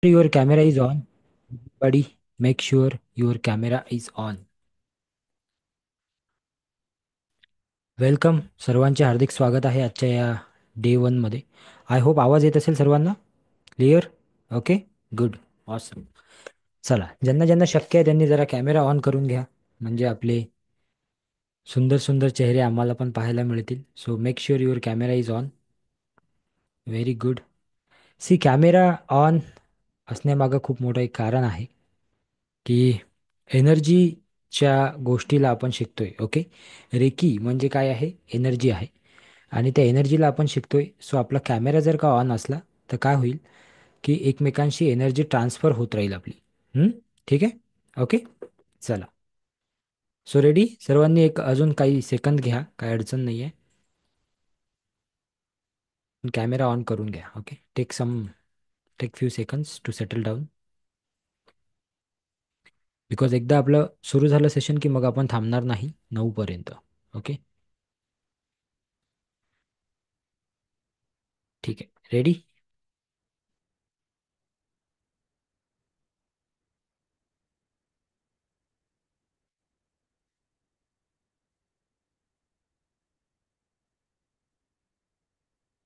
Your camera is on. Buddy, make sure your camera is on. Welcome सर्वांचे हार्दिक स्वागत आहे आजच्या या डे मध्ये. आय होप आवाज येत असेल सर्वांना क्लिअर. Okay, good, awesome. चला, ज्यांना ज्यांना शक्य आहे त्यांनी जरा कॅमेरा ऑन करून घ्या, म्हणजे आपले सुंदर सुंदर चेहरे आम्हाला पण पाहायला मिळतील. So make sure your camera is on. Very good. See, camera on असण्यामागं खूप मोठं एक कारण आहे की एनर्जीच्या गोष्टीला आपण शिकतोय. ओके, रेकी म्हणजे काय आहे? एनर्जी आहे. आणि त्या एनर्जीला आपण शिकतोय. सो आपला कॅमेरा जर का ऑन असला तर काय होईल की एकमेकांशी एनर्जी ट्रान्सफर होत राहील आपली. हम्म, ठीक आहे. ओके, चला. सो रेडी सर्वांनी? एक अजून काही सेकंद घ्या, काही अडचण नाही आहे. कॅमेरा ऑन करून घ्या. Okay, take few seconds to settle down. Because एकदा आपलं सुरू झालं सेशन की मग आपण थांबणार नाही 9 पर्यंत. ओके, ठीक आहे. रेडी?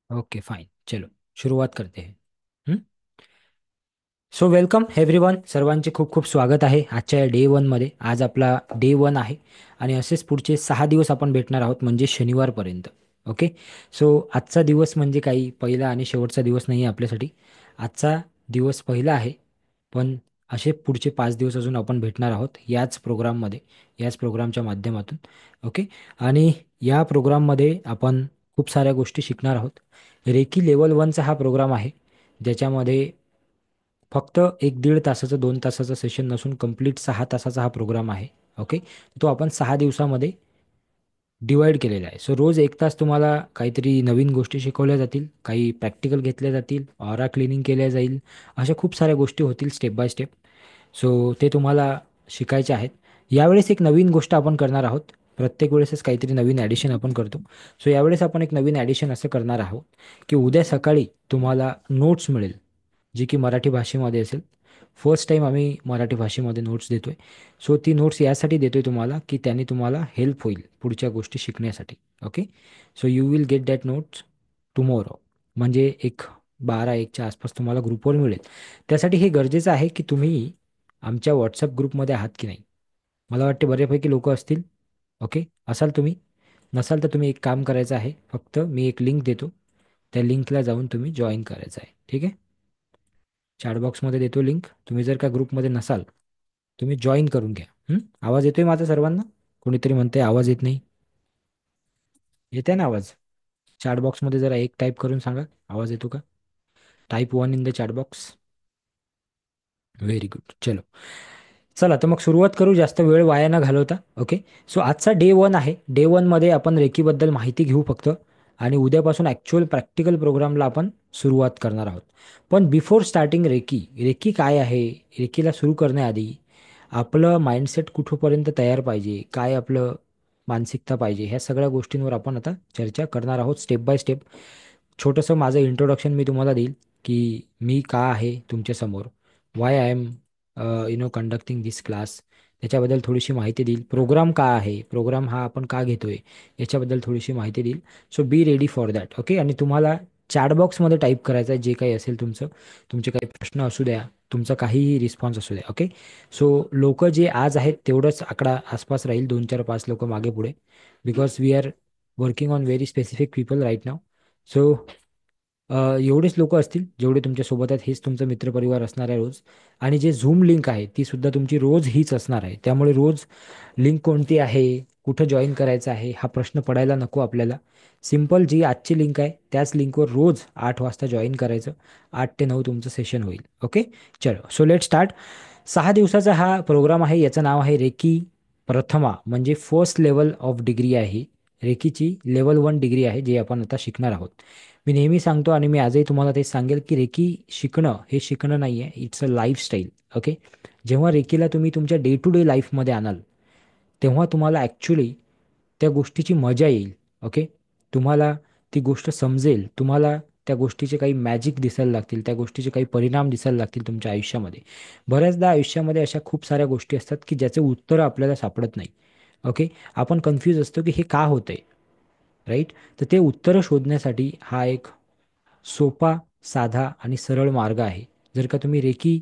ओके, फाइन, चलो सुरुवात करते हैं. सो वेलकम एव्हरीवन, सर्वांचे खूप खूप स्वागत आहे आजच्या डे मध्ये. आज आपला डे 1 आहे आणि असेच पुढचे 6 दिवस आपण भेटणार आहोत, म्हणजे शनिवारपर्यंत. ओके, सो आजचा दिवस म्हणजे काही पहिला आणि शेवटचा दिवस नाही आहे आपल्यासाठी. आजचा दिवस पहिला आहे, पण असे पुढचे 5 दिवस अजून आपण भेटणार आहोत याच प्रोग्राममध्ये, याच प्रोग्रामच्या माध्यमातून. ओके, आणि या प्रोग्राममध्ये आपण खूप साऱ्या गोष्टी शिकणार आहोत. रेकी लेवल 1चा हा प्रोग्राम आहे, ज्याच्यामध्ये फक्त 1-1.5 तासाचं, 2 तासाचं सेशन नसून कंप्लीट 6 तासाचा हा प्रोग्राम आहे. ओके, तो आपण 6 दिवसामध्ये डिवाइड केलेला आहे. सो रोज 1 तास तुम्हाला काहीतरी नवीन गोष्टी शिकवल्या जातील, काही प्रॅक्टिकल घेतल्या जातील, ऑरा क्लिनिंग केल्या जाईल, अशा खूप साऱ्या गोष्टी होतील स्टेप बाय स्टेप. सो ते तुम्हाला शिकायचे आहेत. यावेळेस एक नवीन गोष्ट आपण करणार आहोत. प्रत्येक वेळेसच काहीतरी नवीन ॲडिशन आपण करतो. सो यावेळेस आपण एक नवीन ॲडिशन असं करणार आहोत की उद्या सकाळी तुम्हाला नोट्स मिळेल, जी की मराठी भाषेमध्ये असेल. फर्स्ट टाईम आम्ही मराठी भाषेमध्ये नोट्स देतोय. सो ती नोट्स यासाठी देतोय तुम्हाला की त्याने तुम्हाला हेल्प होईल पुढच्या गोष्टी शिकण्यासाठी. Okay, so you will get that notes tomorrow, म्हणजे 12-1च्या आसपास तुम्हाला ग्रुपवर मिळेल. त्यासाठी हे गरजेचं आहे की तुम्ही आमच्या व्हॉट्सअप ग्रुपमध्ये आहात की नाही. मला वाटते बऱ्यापैकी लोक असतील. ओके, असाल तुम्ही. नसाल तर तुम्ही एक काम करायचं आहे, फक्त मी एक लिंक देतो, त्या लिंकला जाऊन तुम्ही जॉईन करायचं आहे. ठीक आहे, चॅटबॉक्समध्ये देतो लिंक. तुम्ही जर का ग्रुपमध्ये नसाल, तुम्ही जॉईन करून घ्या. आवाज येतोय माझा सर्वांना? कोणीतरी म्हणते आवाज येत नाही. येते ना आवाज? चॅटबॉक्समध्ये जरा एक टाईप करून सांगा, आवाज येतो का? Type 1 in the chatbox. Very good, चलो. चला तर मग सुरुवात करू, जास्त वेळ वाया न घालवता. ओके, सो आजचा डे 1 आहे. डे 1मध्ये आपण रेकीबद्दल माहिती घेऊ फक्त, आणि उद्यापासून ॲक्च्युअल प्रॅक्टिकल प्रोग्रामला आपण सुरुवात करणार आहोत. पण बिफोर स्टार्टिंग रेकी, रेकी काय आहे, रेकीला सुरू करण्याआधी आपलं माइंडसेट कुठपर्यंत तयार पाहिजे, काय आपलं मानसिकता पाहिजे, ह्या सगळ्या गोष्टींवर आपण आता चर्चा करणार आहोत स्टेप बाय स्टेप. छोटंसं माझं इंट्रोडक्शन मी तुम्हाला देईल की मी का आहे तुमच्यासमोर, why I am conducting this class, त्याच्याबद्दल थोडीशी माहिती देईल. प्रोग्राम का आहे, प्रोग्राम हा आपण का घेतोय, याच्याबद्दल थोडीशी माहिती देईल. So be ready for that. Okay, आणि तुम्हाला चॅटबॉक्समध्ये टाईप करायचं आहे जे काही असेल तुमचं, तुमचे काही प्रश्न असू द्या, तुमचा काहीही रिस्पॉन्स असू द्या. ओके, सो लोक जे आज आहेत तेवढंच आकडा आसपास राहील, 2-4-5 लोक मागे पुढे, because we are working on very specific people right now. So एवढेच लोक असतील जेवढे तुमच्यासोबत आहेत, हेच तुमचं मित्रपरिवार असणार आहे रोज. आणि जे झूम लिंक आहे ती सुद्धा तुमची रोज हीच असणार आहे. त्यामुळे रोज लिंक कोणती आहे, कुठं जॉईन करायचं आहे, हा प्रश्न पडायला नको आपल्याला. सिम्पल जी आजची लिंक आहे त्याच लिंकवर रोज 8 वाजता जॉईन करायचं. 8 ते 9 तुमचं सेशन होईल. ओके, चलो, सो लेट स्टार्ट. 6 दिवसाचा हा प्रोग्राम आहे, याचं नाव आहे रेकी प्रथमा, म्हणजे फर्स्ट लेवल ऑफ डिग्री आहे. रेकीची लेवल 1 डिग्री आहे जी आपण आता शिकणार आहोत. मी नेहमी सांगतो आणि मी आजही तुम्हाला तेच सांगेल की रेकी शिकणं हे शिकणं नाही आहे, इट्स अ लाईफस्टाईल. ओके, जेव्हा रेकीला तुम्ही तुमच्या डे टू डे लाईफमध्ये आणाल तेव्हा तुम्हाला ॲक्च्युली त्या गोष्टीची मजा येईल. ओके, तुम्हाला ती गोष्ट समजेल, तुम्हाला त्या गोष्टीचे काही मॅजिक दिसायला लागतील, त्या गोष्टीचे काही परिणाम दिसायला लागतील तुमच्या आयुष्यामध्ये. बऱ्याचदा आयुष्यामध्ये अशा खूप साऱ्या गोष्टी असतात की ज्याचे उत्तर आपल्याला सापडत नाही. ओके. आपण कन्फ्यूज असतो की हे का होतंय, राईट. तर ते उत्तरं शोधण्यासाठी हा एक सोपा, साधा आणि सरळ मार्ग आहे. जर का तुम्ही रेकी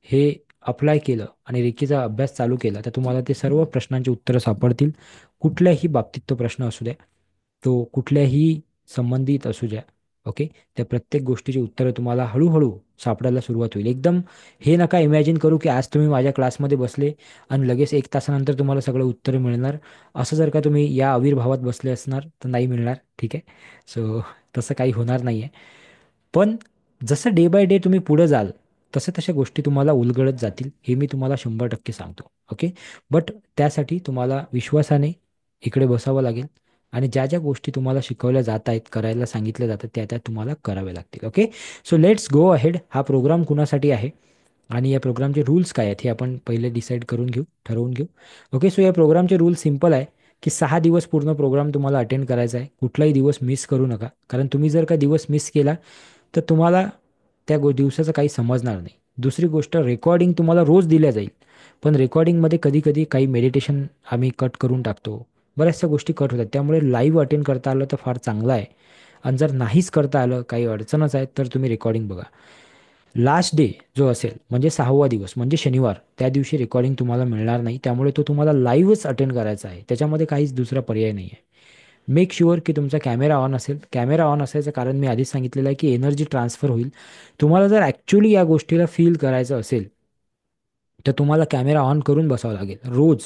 हे अप्लाय केलं आणि रेकीचा अभ्यास चालू केला तर तुम्हाला ते सर्व प्रश्नांची उत्तरं सापडतील. कुठल्याही बाबतीत तो प्रश्न असू द्या, तो कुठल्याही संबंधित असू द्या. ओके. त्या प्रत्येक गोष्टीची उत्तरं तुम्हाला हळूहळू सापडायला सुरुवात होईल. एकदम हे नका इमॅजिन करू की आज तुम्ही माझ्या क्लासमध्ये बसले आणि लगेच 1 तासानंतर तुम्हाला सगळं उत्तरं मिळणार. असं जर का तुम्ही या आविर्भावात बसले असणार तर नाही मिळणार. ठीक आहे. सो तसं काही होणार नाही आहे. पण जसं डे बाय डे तुम्ही पुढे जाल तसं तशा गोष्टी तुम्हाला उलगडत जातील, हे मी तुम्हाला 100% सांगतो. ओके. बट त्यासाठी तुम्हाला विश्वासाने इकडे बसावं लागेल आणि ज्या ज्या गोष्टी तुम्हाला शिकवल्या जात आहेत, करायला सांगितल्या जातात, त्या त्या तुम्हाला कराव्या लागतील. Okay. So let's go ahead. हा प्रोग्राम कुणासाठी आहे आणि या प्रोग्रामचे रूल्स काय आहेत हे आपण पहिले डिसाईड करून घेऊ, ठरवून घेऊ. ओके. सो या प्रोग्रामचे रूल सिम्पल आहे की 6 दिवस पूर्ण प्रोग्राम तुम्हाला अटेंड करायचा आहे. कुठलाही दिवस मिस करू नका, कारण तुम्ही जर का दिवस मिस केला तर तुम्हाला त्या दिवसाचं काही समजणार नाही. दुसरी गोष्ट, रेकॉर्डिंग तुम्हाला रोज दिल्या जाईल, पण रेकॉर्डिंगमध्ये कधी कधी काही मेडिटेशन आम्ही कट करून टाकतो, बऱ्याचशा गोष्टी कट होतात. त्यामुळे लाईव्ह अटेंड करता आलं तर फार चांगलं आहे. आणि जर नाहीच करता आलं, काही अडचणच आहे, तर तुम्ही रेकॉर्डिंग बघा. लास्ट डे जो असेल म्हणजे 6वा दिवस म्हणजे शनिवार, त्या दिवशी रेकॉर्डिंग तुम्हाला मिळणार नाही. त्यामुळे तो तुम्हाला लाईव्हच अटेंड करायचा आहे, त्याच्यामध्ये काहीच दुसरा पर्याय नाही आहे. मेक शुअर की तुमचा कॅमेरा ऑन असेल. कॅमेरा ऑन असायचं कारण मी आधीच सांगितलेलं आहे की एनर्जी ट्रान्सफर होईल. तुम्हाला जर ॲक्च्युली या गोष्टीला फील करायचं असेल तर तुम्हाला कॅमेरा ऑन करून बसावं लागेल रोज.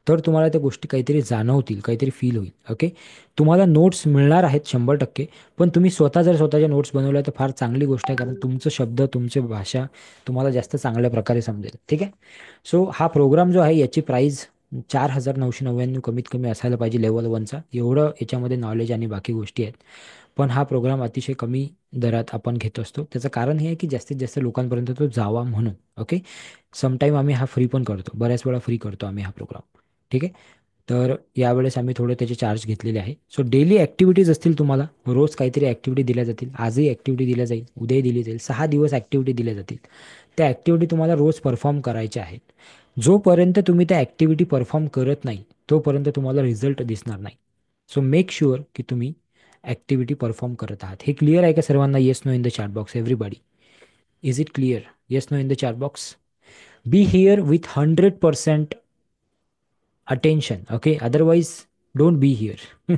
तर तुम्हाला त्या गोष्टी काहीतरी जाणवतील, काहीतरी फील होईल. ओके. तुम्हाला नोट्स मिळणार आहेत 100%. पण तुम्ही स्वतः जर स्वतःच्या नोट्स बनवल्या तर फार चांगली गोष्ट आहे, कारण तुमचं शब्द, तुमची भाषा तुम्हाला जास्त चांगल्या प्रकारे समजेल. ठीक आहे. सो हा प्रोग्राम जो आहे याची प्राईज 4,999 कमीत कमी असायला पाहिजे लेवल 1चा. एवढं याच्यामध्ये नॉलेज आणि बाकी गोष्टी आहेत. पण हा प्रोग्राम अतिशय कमी दरात आपण घेत असतो. त्याचं कारण हे आहे की जास्तीत जास्त लोकांपर्यंत तो जावा म्हणून. ओके. समटाईम आम्ही हा फ्री पण करतो, बऱ्याच वेळा फ्री करतो आम्ही हा प्रोग्राम. ठीक आहे. तर यावेळेस आम्ही थोडे त्याचे चार्ज घेतलेले आहे. सो डेली ॲक्टिव्हिटीज असतील तुम्हाला, रोज काहीतरी ॲक्टिव्हिटी दिल्या जातील. आजही ॲक्टिव्हिटी दिल्या जाईल, उद्याही दिली जाईल. 6 दिवस ॲक्टिव्हिटी दिल्या जातील. त्या ॲक्टिव्हिटी तुम्हाला रोज परफॉर्म करायच्या आहेत. जोपर्यंत तुम्ही त्या ॲक्टिव्हिटी परफॉर्म करत नाही तोपर्यंत तुम्हाला रिझल्ट दिसणार नाही. सो मेक शुअर की तुम्ही ॲक्टिव्हिटी परफॉर्म करत आहात. हे क्लिअर आहे का सर्वांना? Yes no in the chat box everybody. Is it clear? Yes no in the chat box. Be here with 100% attention. Okay. Otherwise don't be here.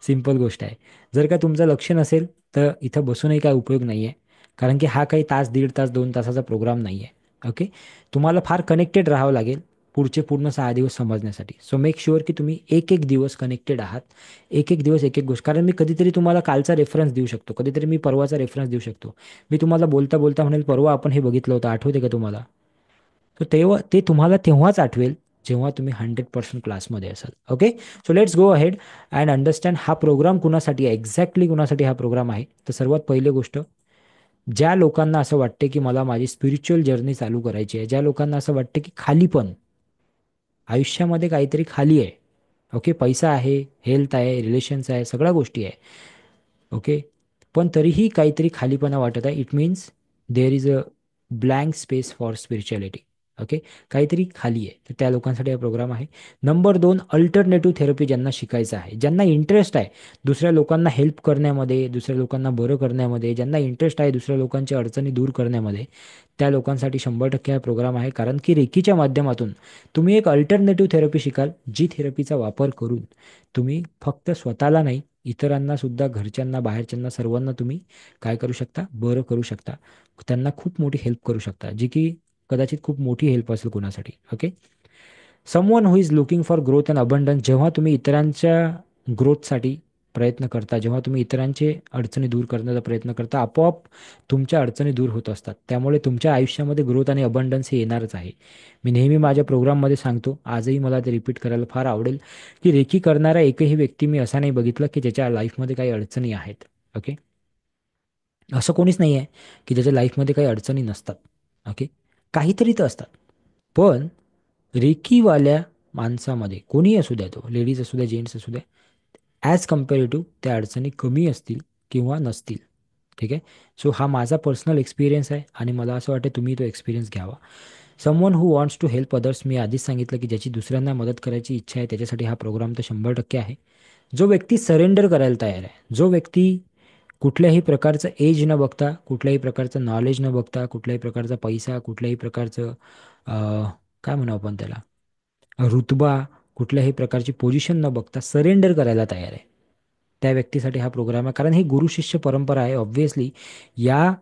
Simple गोष्ट आहे. जर का तुमचं लक्ष नसेल तर इथं बसूनही काय उपयोग नाही आहे, कारण की हा काही तास, 1.5 तास, 2 तासाचा प्रोग्राम नाही आहे. ओके. तुम्हाला फार कनेक्टेड राहावं लागेल पुढचे पूर्ण 6 दिवस समजण्यासाठी. सो मेक शुअर की तुम्ही एक एक दिवस कनेक्टेड आहात. एक एक दिवस एक एक गोष्ट, कारण मी कधीतरी तुम्हाला कालचा रेफरन्स देऊ शकतो, कधीतरी मी परवाचा रेफरन्स देऊ शकतो. मी तुम्हाला बोलता बोलता म्हणेल परवा आपण हे बघितलं होतं, आठवते का तुम्हाला? तर तेव्हा ते तुम्हाला तेव्हाच आठवेल जेव्हा तुम्ही 100% क्लासमध्ये असाल. Okay. So let's go ahead and understand हा प्रोग्राम कुणासाठी आहे, एक्झॅक्टली कुणासाठी हा प्रोग्राम आहे. तर सर्वात पहिली गोष्ट, ज्या लोकांना असं वाटते की मला माझी स्पिरिच्युअल जर्नी चालू करायची आहे, ज्या लोकांना असं वाटते की खालीपण आयुष्यामध्ये काहीतरी खाली आहे. ओके. पैसा आहे, हेल्थ आहे, रिलेशन्स आहे, सगळ्या गोष्टी आहे. ओके. पण तरीही काहीतरी खालीपणा वाटत आहे. It means there is a blank space for spirituality. Okay. काहीतरी खाली आहे, तर त्या लोकांसाठी हा प्रोग्राम आहे. नंबर 2, अल्टरनेटिव्ह थेरपी ज्यांना शिकायचं आहे, ज्यांना इंटरेस्ट आहे दुसऱ्या लोकांना हेल्प करण्यामध्ये, दुसऱ्या लोकांना बरं करण्यामध्ये, ज्यांना इंटरेस्ट आहे दुसऱ्या लोकांच्या अडचणी दूर करण्यामध्ये, त्या लोकांसाठी 100% हा प्रोग्राम आहे. कारण की रेकीच्या माध्यमातून तुम्ही एक अल्टरनेटिव्ह थेरपी शिकाल, जी थेरपीचा वापर करून तुम्ही फक्त स्वतःला नाही, इतरांना सुद्धा, घरच्यांना, बाहेरच्यांना, सर्वांना तुम्ही काय करू शकता, बरं करू शकता. त्यांना खूप मोठी हेल्प करू शकता, जी की कदाचित खूप मोठी हेल्प असेल कोणासाठी. Okay. Someone who is looking for growth and abundance. जेव्हा तुम्ही इतरांच्या ग्रोथसाठी प्रयत्न करता, जेव्हा तुम्ही इतरांचे अडचणी दूर करण्याचा प्रयत्न करता, आपोआप तुमच्या अडचणी दूर होत असतात. त्यामुळे तुमच्या आयुष्यामध्ये ग्रोथ आणि अबंडन्स हे येणारच आहे. मी नेहमी माझ्या प्रोग्राममध्ये सांगतो, आजही मला ते रिपीट करायला फार आवडेल, की रेकी करणारा एकही व्यक्ती मी असा नाही बघितला की ज्याच्या लाईफमध्ये काही अडचणी आहेत. ओके. असं कोणीच नाही आहे की ज्याच्या लाईफमध्ये काही अडचणी नसतात. ओके. काहीतरी तर असतात. पण रेकीवाल्या माणसामध्ये कोणीही असू द्या, तो लेडीज असू द्या, जेंट्स असू द्या, ॲज कम्पेअर टू त्या अडचणी कमी असतील किंवा नसतील. ठीक आहे. सो हा माझा पर्सनल एक्सपिरियन्स आहे आणि मला असं वाटतं तुम्ही तो एक्सपिरियन्स घ्यावा. Someone who wants to help others, मी आधीच सांगितलं की ज्याची दुसऱ्यांना मदत करायची इच्छा आहे त्याच्यासाठी हा प्रोग्राम तर 100% आहे. जो व्यक्ती सरेंडर करायला तयार आहे, जो व्यक्ती कुठल्याही प्रकारचं एज न बघता, कुठल्याही प्रकारचं नॉलेज न बघता, कुठल्याही प्रकारचा पैसा, कुठल्याही प्रकारचं काय म्हणू आपण त्याला, रुतबा, कुठल्याही प्रकारची पोझिशन न बघता सरेंडर करायला तयार आहे, त्या व्यक्तीसाठी हा प्रोग्राम आहे. कारण ही गुरु शिष्य परंपरा आहे. ऑब्व्हियसली या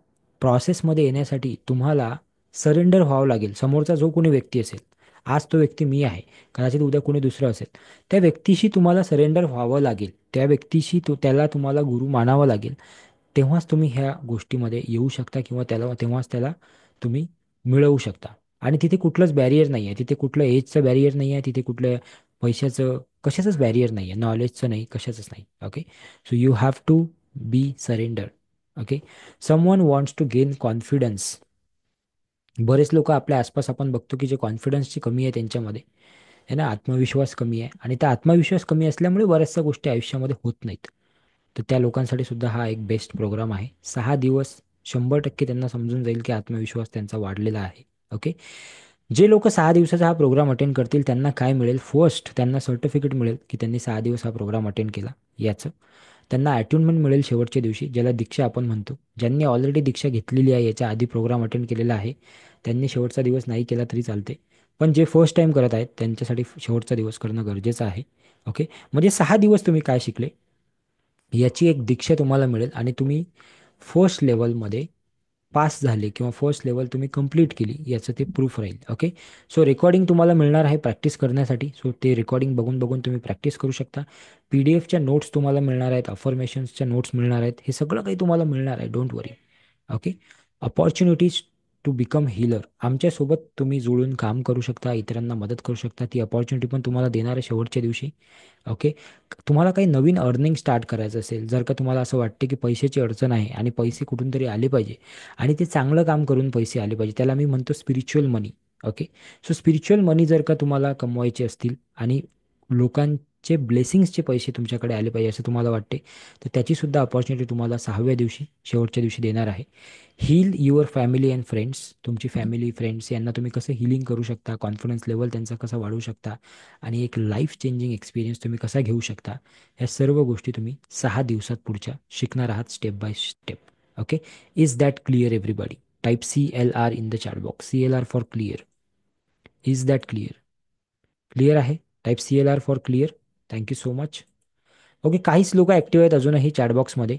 प्रोसेसमध्ये येण्यासाठी तुम्हाला सरेंडर व्हावं लागेल. समोरचा जो कोणी व्यक्ती असेल, आज तो व्यक्ती मी आहे, कदाचित उद्या कोणी दुसरं असेल, त्या व्यक्तीशी तुम्हाला सरेंडर व्हावं लागेल. त्या व्यक्तीशी त्याला तुम्हाला गुरु मानावं लागेल. तेव्हाच तुम्ही ह्या गोष्टीमध्ये येऊ शकता किंवा तेव्हाच त्याला तुम्ही मिळवू शकता. आणि तिथे कुठलंच बॅरियर नाही आहे, तिथे कुठलं एजचं बॅरियर नाही आहे, तिथे कुठलं पैशाचं कशाचंच बॅरियर नाही आहे, नॉलेजचं नाही, कशाचंच नाही. Okay. So you have to be surrender. Okay. Someone wants to gain confidence. बरेच लोक आपल्या आसपास आपण बघतो की जे कॉन्फिडन्सची कमी आहे त्यांच्यामध्ये, आहे ना, आत्मविश्वास कमी आहे, आणि त्या आत्मविश्वास कमी असल्यामुळे बऱ्याचशा गोष्टी आयुष्यामध्ये होत नाहीत. तर त्या लोकांसाठी सुद्धा हा एक बेस्ट प्रोग्राम आहे. 6 दिवस 100% त्यांना समजून जाईल की आत्मविश्वास त्यांचा वाढलेला आहे. ओके. जे लोक 6 दिवसाचा हा प्रोग्राम अटेंड करतील त्यांना काय मिळेल, फर्स्ट त्यांना सर्टिफिकेट मिळेल की त्यांनी 6 दिवस हा प्रोग्राम अटेंड केला याचं. त्यांना अट्युनमेंट मिळेल शेवटच्या दिवशी, ज्याला दीक्षा आपण म्हणतो. ज्यांनी ऑलरेडी दीक्षा घेतलेली आहे, याच्या आधी प्रोग्राम अटेंड केलेला आहे, त्यांनी शेवटचा दिवस नाही केला तरी चालते. पण जे फर्स्ट टाइम करत आहेत त्यांच्यासाठी शेवटचा दिवस करणं गरजेचं आहे. ओके. म्हणजे 6 दिवस तुम्ही काय शिकले याची एक दीक्षा तुम्हाला मिळेल आणि तुम्ही फर्स्ट लेवलमध्ये पास झाले किंवा फर्स्ट लेवल तुम्ही कंप्लीट केली याचं ते प्रूफ राहील. ओके. सो रेकॉर्डिंग तुम्हाला मिळणार आहे प्रॅक्टिस करण्यासाठी. सो ते रेकॉर्डिंग बघून बघून तुम्ही प्रॅक्टिस करू शकता. PDF च्या नोट्स तुम्हाला मिळणार आहेत, अफर्मेशन्सच्या नोट्स मिळणार आहेत, हे सगळं काही तुम्हाला मिळणार आहे. Don't worry. Okay. Opportunities to become healer. आमच्यासोबत तुम्ही जुळून काम करू शकता, इतरांना मदत करू शकता. ती अपॉर्च्युनिटी पण तुम्हाला देणार आहे शेवटच्या दिवशी. ओके. तुम्हाला काही नवीन अर्निंग स्टार्ट करायचं असेल, जर का तुम्हाला असं वाटते की पैशाची अडचण आहे आणि पैसे कुठून तरी आले पाहिजे आणि ते चांगलं काम करून पैसे आले पाहिजे, त्याला मी म्हणतो स्पिरिच्युअल मनी. ओके. सो स्पिरिच्युअल मनी जर का तुम्हाला कमवायचे असतील आणि लोकांचे ब्लेसिंग्सचे पैसे तुमच्याकडे आले पाहिजे असं तुम्हाला वाटते, तर त्याचीसुद्धा अपॉर्च्युनिटी तुम्हाला 6व्या दिवशी शेवटच्या दिवशी देणार आहे. Heal your family and friends. तुमची फॅमिली फ्रेंड्स यांना तुम्ही कसं हिलिंग करू शकता, कॉन्फिडन्स लेवल त्यांचा कसा वाढवू शकता आणि एक लाईफ चेंजिंग एक्सपिरियन्स तुम्ही कसा घेऊ शकता, ह्या सर्व गोष्टी तुम्ही 6 दिवसात पुढच्या शिकणार आहात step by step. Okay. Is that clear everybody? Type CLR in the chat box. CLR for clear. Is that clear? Clear आहे? Type CLR for clear. Thank you so much. Okay. काहीच लोक ॲक्टिव्ह आहेत अजूनही चॅटबॉक्समध्ये.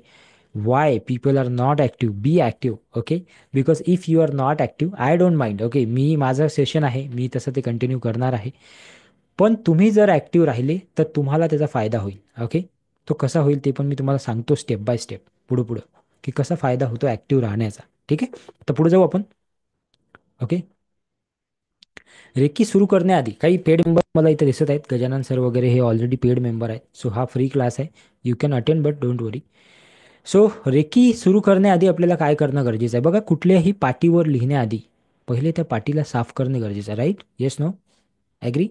Why people are not active? Be active. Okay. Because if you are not active I don't mind. Okay. मी माझं session आहे, मी तसं ते कंटिन्यू करणार आहे. पण तुम्ही जर ॲक्टिव्ह राहिले तर तुम्हाला त्याचा फायदा होईल. ओके. तो कसा होईल ते पण मी तुम्हाला सांगतो स्टेप बाय स्टेप, पुढं पुढं, की कसा फायदा होतो ॲक्टिव्ह राहण्याचा. ठीक आहे. तर पुढे जाऊ आपण. ओके. रेकी सुरू करण्याआधी काही पेड मेंबर मला इथे दिसत आहेत, गजानन सर वगैरे, हे ऑलरेडी पेड मेंबर आहेत. सो हा फ्री क्लास आहे, you can attend but don't worry. So reiki सुरू करण्याआधी आपल्याला काय करणं गरजेचं आहे? बघा, कुठल्याही पाटीवर लिहिण्याआधी पहिले त्या पाटीला साफ करणे गरजेचं आहे. राईट? Yes, no? ॲग्री?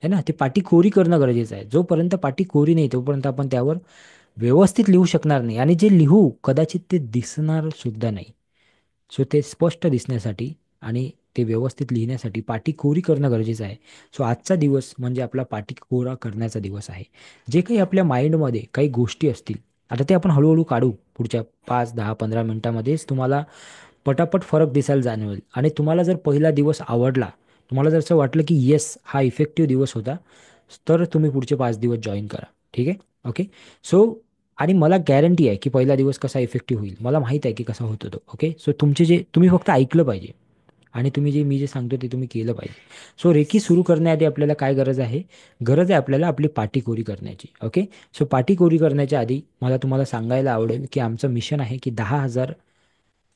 है ना? ते पाटी कोरी करणं गरजेचं आहे. जोपर्यंत पाटी कोरी नाही तोपर्यंत आपण त्यावर व्यवस्थित लिहू शकणार नाही, आणि जे लिहू कदाचित ते दिसणार सुद्धा नाही. सो ते स्पष्ट दिसण्यासाठी आणि ते व्यवस्थित लिहिण्यासाठी पाटी कोरी करणं गरजेचं आहे. सो आजचा दिवस म्हणजे आपला पाटी कोरा करण्याचा दिवस आहे. जे काही आपल्या माइंडमध्ये काही गोष्टी असतील, आता ते आपण हळूहळू काढू. पुढच्या 5, 10, 15 मिनिटामध्येच तुम्हाला पटापट फरक दिसायला जाणवेल. आणि तुम्हाला जर पहिला दिवस आवडला, तुम्हाला जर असं वाटलं की येस हा इफेक्टिव्ह दिवस होता, तर तुम्ही पुढचे 5 दिवस जॉईन करा. ठीक आहे. ओके. सो आणि मला गॅरंटी आहे की पहिला दिवस कसा इफेक्टिव्ह होईल, मला माहीत आहे की कसा होतो तो. ओके. सो तुमचे जे तुम्ही फक्त ऐकलं पाहिजे आणि तुम्ही जे मी जे सांगतो ते तुम्ही केलं पाहिजे. सो रेकी सुरू करण्याआधी आपल्याला काय गरज आहे? गरज आहे आपल्याला आपली पाटी कोरी करण्याची. ओके. सो पाटी कोरी करण्याच्या आधी मला तुम्हाला सांगायला आवडेल की आमचं मिशन आहे की 10,000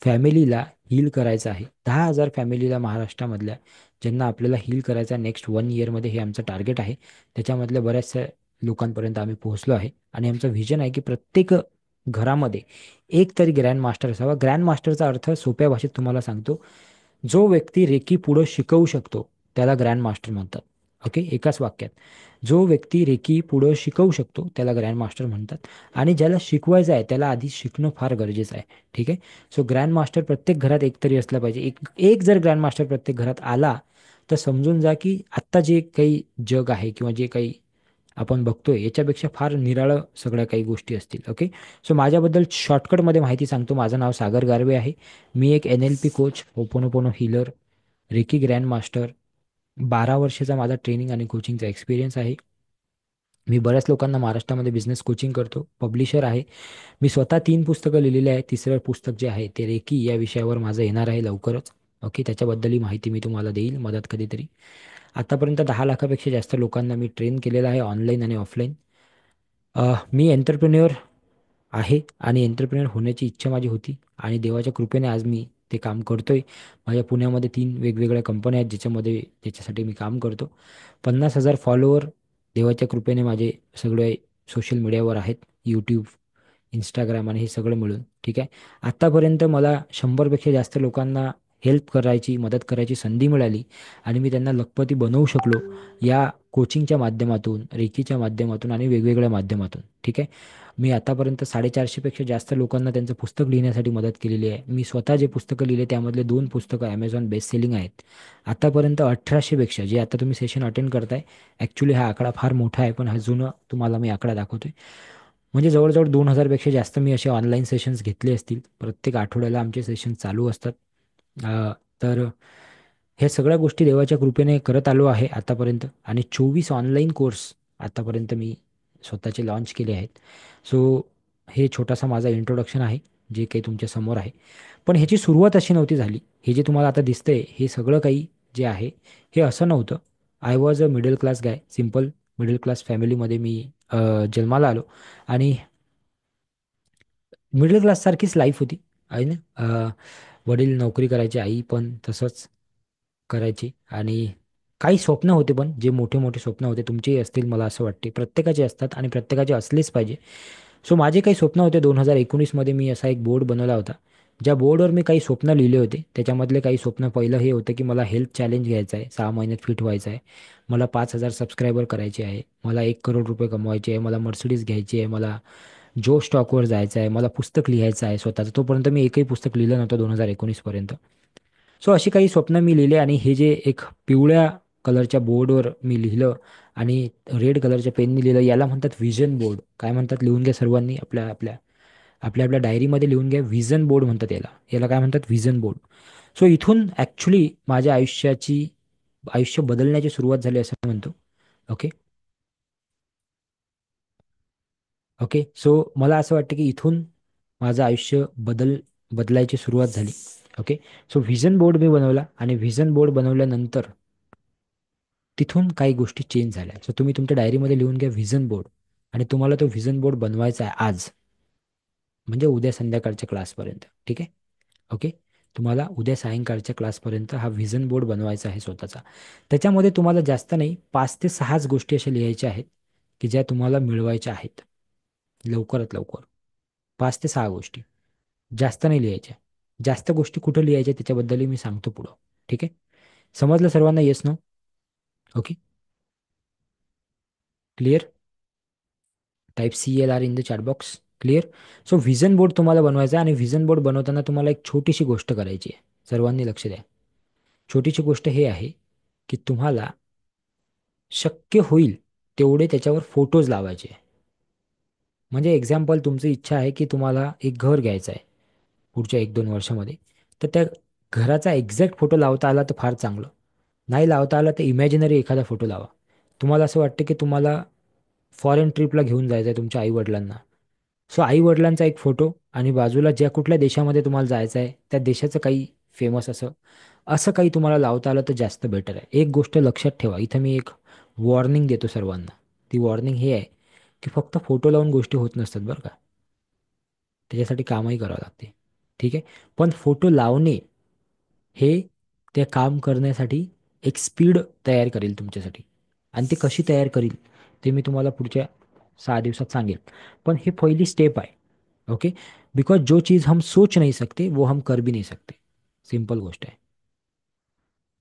फॅमिलीला हील करायचं आहे. 10,000 फॅमिलीला महाराष्ट्रामधल्या, ज्यांना आपल्याला हील करायचं आहे नेक्स्ट 1 इयरमध्ये, हे आमचं टार्गेट आहे. त्याच्यामधल्या बऱ्याचशा लोकांपर्यंत आम्ही पोहोचलो आहे आणि आमचं व्हिजन आहे की प्रत्येक घरामध्ये एक तरी ग्रँड मास्टर असावा. ग्रँड मास्टरचा अर्थ सोप्या भाषेत तुम्हाला सांगतो, जो व्यक्ती रेकी पुढं शिकवू शकतो त्याला ग्रँड मास्टर म्हणतात. ओके, एकाच वाक्यात. जो व्यक्ती रेकी पुढं शिकवू शकतो त्याला ग्रँड मास्टर म्हणतात. आणि ज्याला शिकवायचं आहे त्याला आधी शिकणं फार गरजेचं आहे. ठीक आहे. सो ग्रँड मास्टर प्रत्येक घरात एकतरी असला पाहिजे. एक एक जर ग्रँड मास्टर प्रत्येक घरात आला तर समजून जा की आत्ता जे काही जग आहे किंवा जे काही आपण बघतोय याच्यापेक्षा फार निराळं सगळ्या काही गोष्टी असतील. ओके. सो माझ्याबद्दल शॉर्टकटमध्ये माहिती सांगतो. माझं नाव सागर गारवे आहे. मी एक NLP coach, ho'oponopono healer, reiki grand master, 12 वर्षाचा माझा ट्रेनिंग आणि कोचिंगचा एक्सपिरियन्स आहे. मी बऱ्याच लोकांना महाराष्ट्रामध्ये बिझनेस कोचिंग करतो. पब्लिशर आहे. मी स्वतः 3 पुस्तकं लिहिलेली आहे. तिसरं पुस्तक जे आहे ते रेकी या विषयावर माझं येणार आहे लवकरच. ओके, त्याच्याबद्दलही माहिती मी तुम्हाला देईल मदत कधीतरी. आतापर्यंत 10 लाखापेक्षा जास्त लोकांना मी ट्रेन केलेलं आहे, ऑनलाईन आणि ऑफलाईन. मी एंटरप्रेन्युअर आहे आणि एंटरप्रेन्युअर होण्याची इच्छा माझी होती आणि देवाच्या कृपेने आज मी ते काम करतोय. माझ्या पुण्यामध्ये 3 वेगवेगळ्या कंपन्या आहेत ज्याच्यासाठी मी काम करतो. 50,000 फॉलोअर देवाच्या कृपेने माझे सगळे सोशल मीडियावर आहेत. यूट्यूब, इंस्टाग्राम आणि हे सगळं मिळून. ठीक आहे. आत्तापर्यंत मला 100पेक्षा जास्त लोकांना हेल्प करायची, मदत करायची संधी मिळाली आणि मी त्यांना लखपती बनवू शकलो या कोचिंगच्या माध्यमातून, रेकीच्या माध्यमातून आणि वेगवेगळ्या माध्यमातून. ठीक आहे. मी आतापर्यंत 450पेक्षा जास्त लोकांना त्यांचं पुस्तक लिहिण्यासाठी मदत केलेली आहे. मी स्वतः जे पुस्तकं लिहिले त्यामधले 2 पुस्तकं ॲमेझॉन बेस्ट सेलिंग आहेत. आतापर्यंत 1800पेक्षा, जे आता तुम्ही सेशन अटेंड करताय, ॲक्च्युली हा आकडा फार मोठा आहे पण हा जुनं तुम्हाला मी आकडा दाखवतोय. म्हणजे जवळजवळ 2000पेक्षा जास्त मी असे ऑनलाईन सेशन्स घेतले असतील. प्रत्येक आठवड्याला आमचे सेशन चालू असतात. तर हे सगळ्या गोष्टी देवाच्या कृपेने करत आलो आहे आतापर्यंत. आणि 24 ऑनलाईन कोर्स आतापर्यंत मी स्वतःचे लॉन्च केले आहेत. सो हे छोटासा माझा इंट्रोडक्शन आहे जे काही तुमच्या समोर आहे. पण ह्याची सुरुवात अशी नव्हती झाली. हे जे तुम्हाला आता दिसतंय हे सगळं काही जे आहे हे असं नव्हतं. I was a middle class guy, simple middle class फॅमिलीमध्ये मी जन्माला आलो. आणि मिडल क्लाससारखीच लाईफ होती आहे ना. वडील नोकरी करायचे, आई पण तसंच करायची. आणि काही स्वप्न होते पण जे मोठे मोठे स्वप्न होते तुमचेही असतील मला असं वाटते, प्रत्येकाचे असतात आणि प्रत्येकाचे असलेच पाहिजे. सो माझे काही स्वप्न होते. 2019मध्ये मी असा एक बोर्ड बनवला होता ज्या बोर्डवर मी काही स्वप्न लिहिले होते. त्याच्यामधले काही स्वप्न, पहिलं हे होतं की मला हेल्थ चॅलेंज घ्यायचं आहे, 6 महिन्यात फिट व्हायचं आहे, मला 5,000 सबस्क्रायबर करायचे आहे, मला 1 करोड रुपये कमवायचे आहे, मला मर्सिडीज घ्यायची आहे, मला जो स्टॉकवर जायचं आहे, मला पुस्तक लिहायचं आहे स्वतःचं. तोपर्यंत मी एकही पुस्तक लिहिलं नव्हतं 2019पर्यंत. सो अशी काही स्वप्न मी लिहिले आणि हे जे एक पिवळ्या कलरच्या बोर्डवर मी लिहिलं आणि रेड कलरच्या पेननी लिहिलं, याला म्हणतात व्हिजन बोर्ड. काय म्हणतात लिहून घ्या सर्वांनी, आपल्या आपल्या आपल्या आपल्या डायरीमध्ये लिहून घ्या. व्हिजन बोर्ड म्हणतात याला. याला काय म्हणतात? Vision board. सो इथून ॲक्च्युली माझ्या आयुष्य बदलण्याची सुरुवात झाली असं म्हणतो. ओके. ओके. सो मला असं वाटतं की इथून माझं आयुष्य बदलायची सुरुवात झाली. ओके. सो व्हिजन बोर्ड मी बनवला आणि व्हिजन बोर्ड बनवल्यानंतर तिथून काही गोष्टी चेंज झाल्या. सो तुम्ही तुमच्या डायरीमध्ये लिहून घ्या व्हिजन बोर्ड. आणि तुम्हाला तो व्हिजन बोर्ड बनवायचा आहे आज, म्हणजे उद्या संध्याकाळच्या क्लासपर्यंत. ठीक आहे. ओके. तुम्हाला उद्या सायंकाळच्या क्लासपर्यंत हा व्हिजन बोर्ड बनवायचा आहे स्वतःचा. त्याच्यामध्ये तुम्हाला जास्त नाही, 5 ते 6च गोष्टी अशा लिहायच्या आहेत की ज्या तुम्हाला मिळवायच्या आहेत लवकरात लवकर. 5 ते 6 गोष्टी, जास्त नाही लिहायच्या. जास्त गोष्टी कुठं लिहायच्या त्याच्याबद्दलही मी सांगतो पुढं. ठीक आहे. समजलं सर्वांना? Yes, no? Okay. Clear? Type CLR in the chat box. Clear? So vision board तुम्हाला बनवायचा आहे आणि व्हिजन बोर्ड बनवताना तुम्हाला एक छोटीशी गोष्ट करायची आहे. सर्वांनी लक्ष द्या. छोटीशी गोष्ट हे आहे की तुम्हाला शक्य होईल तेवढे त्याच्यावर फोटोज लावायचे. म्हणजे एक्झाम्पल, तुमची इच्छा आहे की तुम्हाला एक घर घ्यायचं आहे पुढच्या 1-2 वर्षामध्ये, तर त्या घराचा एक्झॅक्ट फोटो लावता आला तर फार चांगलं. नाही लावता आला तर इमॅजिनरी एखादा फोटो लावा. तुम्हाला असं वाटतं की तुम्हाला फॉरेन ट्रिपला घेऊन जायचं आहे तुमच्या आईवडिलांना. सो आईवडिलांचा एक फोटो आणि बाजूला ज्या कुठल्या देशामध्ये तुम्हाला जायचं आहे त्या देशाचं काही फेमस असं असं काही तुम्हाला लावता आलं तर जास्त बेटर आहे. एक गोष्ट लक्षात ठेवा, इथं मी एक वॉर्निंग देतो सर्वांना. ती वॉर्निंग हे आहे की फक्त फोटो लावून गोष्टी होत नसतात बरं का. त्याच्यासाठी कामही करावं लागते. ठीक आहे. पण फोटो लावणे हे त्या काम करण्यासाठी एक स्पीड तयार करेल तुमच्यासाठी. आणि ती कशी तयार करील ते मी तुम्हाला पुढच्या 6 दिवसात सांगेल. पण ही पहिली स्टेप आहे. ओके. बिकॉज जो चीज़ हम सोच नहीं सकते वो हम कर भी नहीं सकते. सिंपल गोष्ट आहे.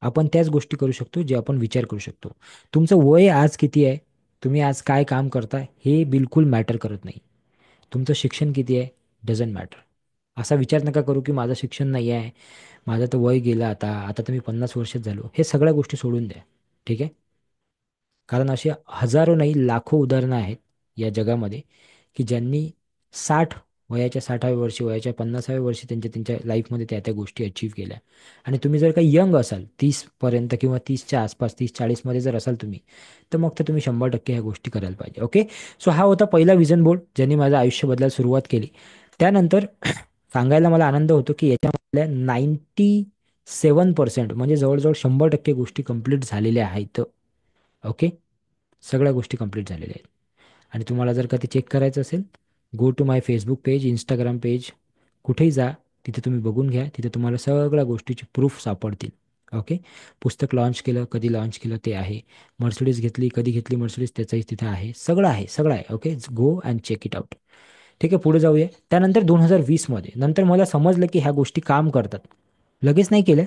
आपण त्याच गोष्टी करू शकतो जे आपण विचार करू शकतो. तुमचं वय आज किती आहे, तुम्ही आज काय काम करताय, हे बिलकुल मॅटर करत नाही. तुमचं शिक्षण किती आहे, डझंट मॅटर. असा विचार नका करू की माझं शिक्षण नाही आहे, माझं तर वय गेलं, आता आता तर मी 50 वर्षात झालो. हे सगळ्या गोष्टी सोडून द्या. ठीक आहे. कारण असे हजारो नाही लाखो उदाहरणं आहेत या जगामध्ये की ज्यांनी 60 वयाच्या 60व्या वर्षी, वयाच्या 50व्या वर्षी त्यांच्या त्यांच्या लाईफमध्ये त्या त्या गोष्टी अचीव्ह केल्या. आणि तुम्ही जर काही यंग असाल 30 पर्यंत किंवा 30च्या आसपास, 30-40 मध्ये जर असाल तुम्ही, तर मग तर तुम्ही 100% ह्या गोष्टी करायला पाहिजे. ओके. सो हा होता पहिला विजन बोर्ड ज्यांनी माझं आयुष्य बदलायला सुरुवात केली. त्यानंतर सांगायला मला आनंद होतो की याच्यामधल्या 97% म्हणजे जवळजवळ 100% गोष्टी कंप्लीट झालेल्या आहेत. ओके. सगळ्या गोष्टी कंप्लीट झालेल्या आहेत. आणि तुम्हाला जर का ते चेक करायचं असेल, go to my Facebook page, Instagram page, कुठेही जा, तिथे तुम्ही बघून घ्या. तिथे तुम्हाला सगळ्या गोष्टीची प्रूफ सापडतील. ओके. पुस्तक लॉन्च केलं, कधी लॉन्च केलं ते आहे. मर्सिडीज घेतली, कधी घेतली मर्सिडीज, त्याचंही तिथे आहे. सगळं आहे, सगळं आहे. Okay. Go and check it out. ठीक आहे. पुढे जाऊया. त्यानंतर 2020 मध्ये नंतर मला समजलं की ह्या गोष्टी काम करतात. लगेच नाही केल्या,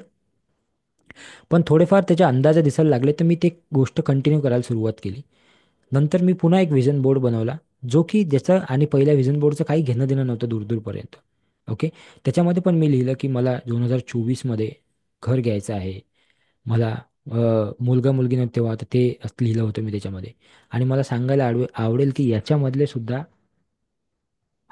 पण थोडेफार त्याच्या अंदाजे दिसायला लागले, तर मी ते गोष्ट कंटिन्यू करायला सुरुवात केली. नंतर मी पुन्हा एक व्हिजन बोर्ड बनवला, जो की ज्याचं आणि पहिल्या व्हिजन बोर्डचं काही घेणं देणं नव्हतं दूरदूरपर्यंत. ओके. त्याच्यामध्ये पण मी लिहिलं की मला 2024 मध्ये घर घ्यायचं आहे. मला मुलगा मुलगी नव्हतं तेव्हा, तर ते असं लिहिलं होतं मी त्याच्यामध्ये. आणि मला सांगायला आवडेल की याच्यामधले सुद्धा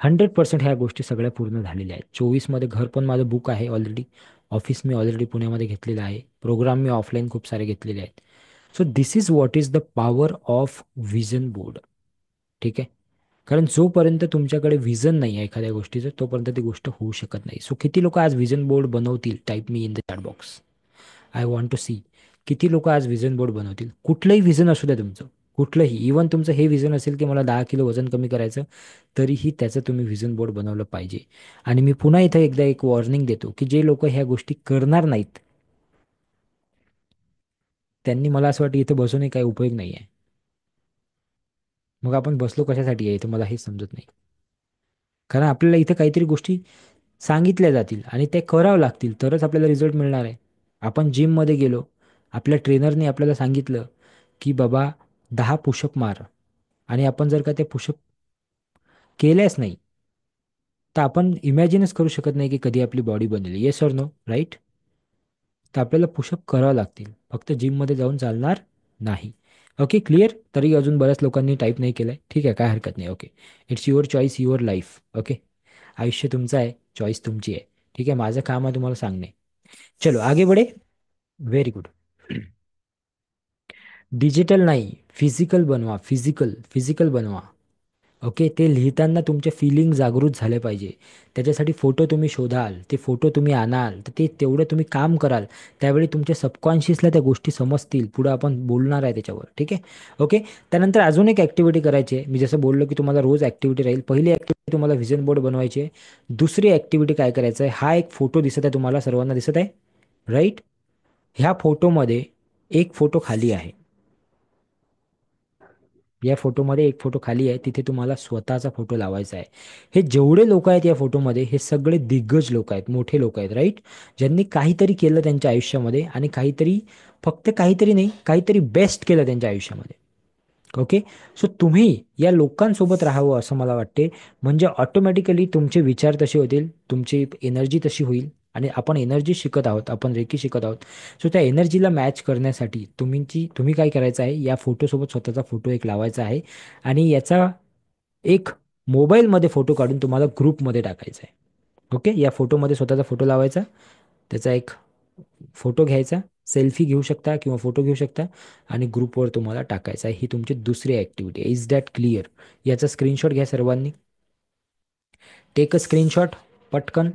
100% ह्या गोष्टी सगळ्या पूर्ण झालेल्या आहेत. 24मध्ये घर पण माझं बुक आहे ऑलरेडी. ऑफिस मी ऑलरेडी पुण्यामध्ये घेतलेलं आहे. प्रोग्राम मी ऑफलाईन खूप सारे घेतलेले आहेत. So this is what is the power of vision board. ठीक आहे. कारण जोपर्यंत तुमच्याकडे व्हिजन नाही आहे एखाद्या गोष्टीचं, तोपर्यंत ती गोष्ट होऊ शकत नाही. सो किती लोक आज व्हिजन बोर्ड बनवतील, टाईप मी in the chat box. I want to see. किती लोक आज व्हिजन बोर्ड बनवतील. कुठलंही व्हिजन असू द्या तुमचं, कुठलंही. इवन तुमचं हे व्हिजन असेल की मला 10 किलो वजन कमी करायचं, तरीही त्याचं तुम्ही व्हिजन बोर्ड बनवलं पाहिजे. आणि मी पुन्हा इथं एकदा एक वॉर्निंग देतो की जे लोक ह्या गोष्टी करणार नाहीत, त्यांनी मला असं वाटतं इथं बसूनही काही उपयोग नाही आहे. मग आपण बसलो कशासाठी आहे, इथं मला हे समजत नाही. कारण आपल्याला इथं काहीतरी गोष्टी सांगितल्या जातील आणि ते करावं लागतील, तरच आपल्याला रिझल्ट मिळणार आहे. आपण जिममध्ये गेलो, आपल्या ट्रेनरने आपल्याला सांगितलं की बाबा 10 पुशअप मार, आणि आपण जर का ते पुशअप केल्याच नाही, तर आपण इमॅजिनच करू शकत नाही की कधी आपली बॉडी बनेल. Yes or no, right? तर आपल्याला पुशअप करावं लागतील, फक्त जिममध्ये जाऊन चालणार नाही. Okay, clear? तरी अजून बऱ्याच लोकांनी टाईप नाही केलंय. ठीक आहे, काय हरकत नाही. Okay. It's your choice, your life. Okay. आयुष्य तुमचं आहे, चॉईस तुमची आहे. ठीक आहे, माझं काम आहे तुम्हाला सांगणे. चलो आगे बढे. Very good. डिजिटल नाही, फिजिकल बनवा. फिजिकल फिजिकल बनवा. ओके. ते लिहिताना तुमचे फिलिंग जागृत झाले पाहिजे. त्याच्यासाठी फोटो तुम्ही शोधाल, ते फोटो तुम्ही आणाल, तर ते तेवढं तुम्ही काम कराल, त्यावेळी तुमच्या सबकॉन्शियसला त्या गोष्टी समजतील. पुढं आपण बोलणार आहे त्याच्यावर. ठीक आहे. ओके. त्यानंतर अजून एक ॲक्टिव्हिटी करायची आहे. मी जसं बोललो की तुम्हाला रोज ॲक्टिव्हिटी राहील. पहिली ॲक्टिव्हिटी तुम्हाला व्हिजन बोर्ड बनवायची आहे. दुसरी ॲक्टिव्हिटी काय करायचं आहे, हा एक फोटो दिसत आहे तुम्हाला सर्वांना, दिसत आहे राईट? ह्या फोटोमध्ये एक फोटो खाली आहे. या फोटोमध्ये एक फोटो खाली आहे, तिथे तुम्हाला स्वतःचा फोटो लावायचा आहे. हे जेवढे लोक आहेत या फोटोमध्ये, हे सगळे दिग्गज लोक आहेत, मोठे लोक आहेत, राईट? ज्यांनी काहीतरी केलं त्यांच्या आयुष्यामध्ये, आणि काहीतरी, फक्त काहीतरी नाही, काहीतरी बेस्ट केलं त्यांच्या आयुष्यामध्ये. ओके. सो तुम्ही या लोकांसोबत राहावं असं मला वाटते. म्हणजे ऑटोमॅटिकली तुमचे विचार तसे होतील, तुमची एनर्जी तशी होईल. आणि आपण एनर्जी शिकत आहोत, आपण रेकी शिकत आहोत. सो त्या एनर्जीला मॅच करण्यासाठी तुम्ही काय करायचं आहे, या फोटोसोबत स्वतःचा फोटो एक लावायचा आहे. आणि याचा एक मोबाईलमध्ये फोटो काढून तुम्हाला ग्रुपमध्ये टाकायचा आहे. ओके. या फोटोमध्ये स्वतःचा फोटो लावायचा, त्याचा एक फोटो घ्यायचा, सेल्फी घेऊ शकता किंवा फोटो घेऊ शकता, आणि ग्रुपवर तुम्हाला टाकायचा आहे. ही तुमची दुसरी ॲक्टिव्हिटी आहे. Is that clear? याचा स्क्रीनशॉट घ्या सर्वांनी. टेक अ स्क्रीनशॉट पटकन.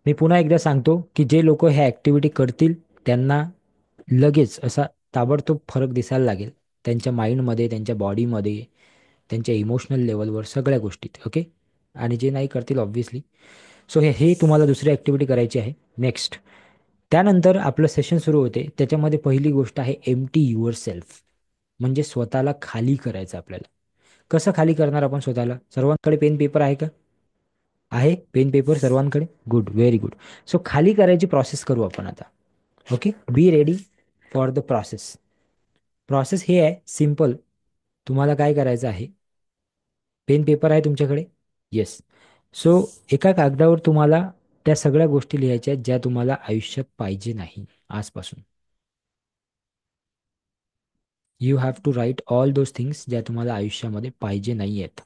मी पुन्हा एकदा सांगतो की जे लोक ह्या ॲक्टिव्हिटी करतील, त्यांना लगेच असा ताबडतोब फरक दिसायला लागेल, त्यांच्या माइंडमध्ये, त्यांच्या बॉडीमध्ये, त्यांच्या इमोशनल लेवलवर, सगळ्या गोष्टीत. ओके. आणि जे नाही करतील ऑब्व्हियसली. सो हे हे तुम्हाला दुसरी ॲक्टिव्हिटी करायची आहे. नेक्स्ट, त्यानंतर आपलं सेशन सुरू होते. त्याच्यामध्ये पहिली गोष्ट आहे एम्प्टी युअर सेल्फ. म्हणजे स्वतःला खाली करायचं आपल्याला. कसं खाली करणार आपण स्वतःला? सर्वांकडे पेन पेपर आहे का? आहे पेन पेपर सर्वांकडे? Good, very good. सो खाली करायची प्रोसेस करू आपण आता. Okay, be ready for the process. Process हे आहे सिम्पल. तुम्हाला काय करायचं आहे? पेन पेपर आहे तुमच्याकडे? येस. सो एका कागदावर तुम्हाला त्या सगळ्या गोष्टी लिहायच्या आहेत ज्या तुम्हाला आयुष्यात पाहिजे नाही आजपासून. You have to write all those things ज्या तुम्हाला आयुष्यामध्ये पाहिजे नाही आहेत.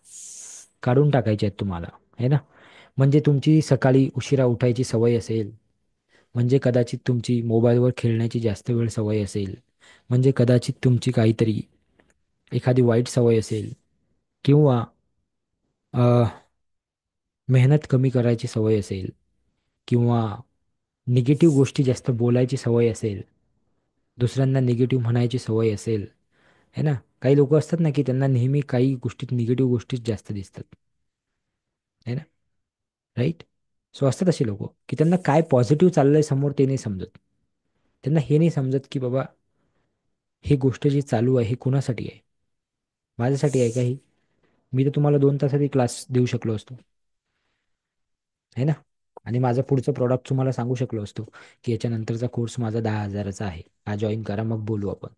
काढून टाकायचे आहेत तुम्हाला, है ना? म्हणजे तुमची सकाळी उशिरा उठायची सवय असेल, म्हणजे कदाचित तुमची मोबाईलवर खेळण्याची जास्त वेळ सवय असेल, म्हणजे कदाचित तुमची काहीतरी एखादी वाईट सवय असेल, किंवा मेहनत कमी करायची सवय असेल, किंवा निगेटिव्ह गोष्टी जास्त बोलायची सवय असेल, दुसऱ्यांना निगेटिव्ह म्हणायची सवय असेल, है ना? काही लोक असतात ना की त्यांना नेहमी काही गोष्टीत निगेटिव्ह गोष्टीच जास्त दिसतात, है ना? राईट. सो असतात असे लोक की त्यांना काय पॉझिटिव्ह चाललंय समोर ते नाही समजत. त्यांना हे नाही समजत की बाबा ही गोष्ट जी चालू आहे ही कुणासाठी आहे. माझ्यासाठी आहे का ही? मी तर तुम्हाला 2 तासात क्लास देऊ शकलो असतो, है ना? आणि माझा पुढचं प्रॉडक्ट तुम्हाला सांगू शकलो असतो की याच्यानंतरचा कोर्स माझा 10,000चा आहे, हा जॉईन करा मग बोलू आपण.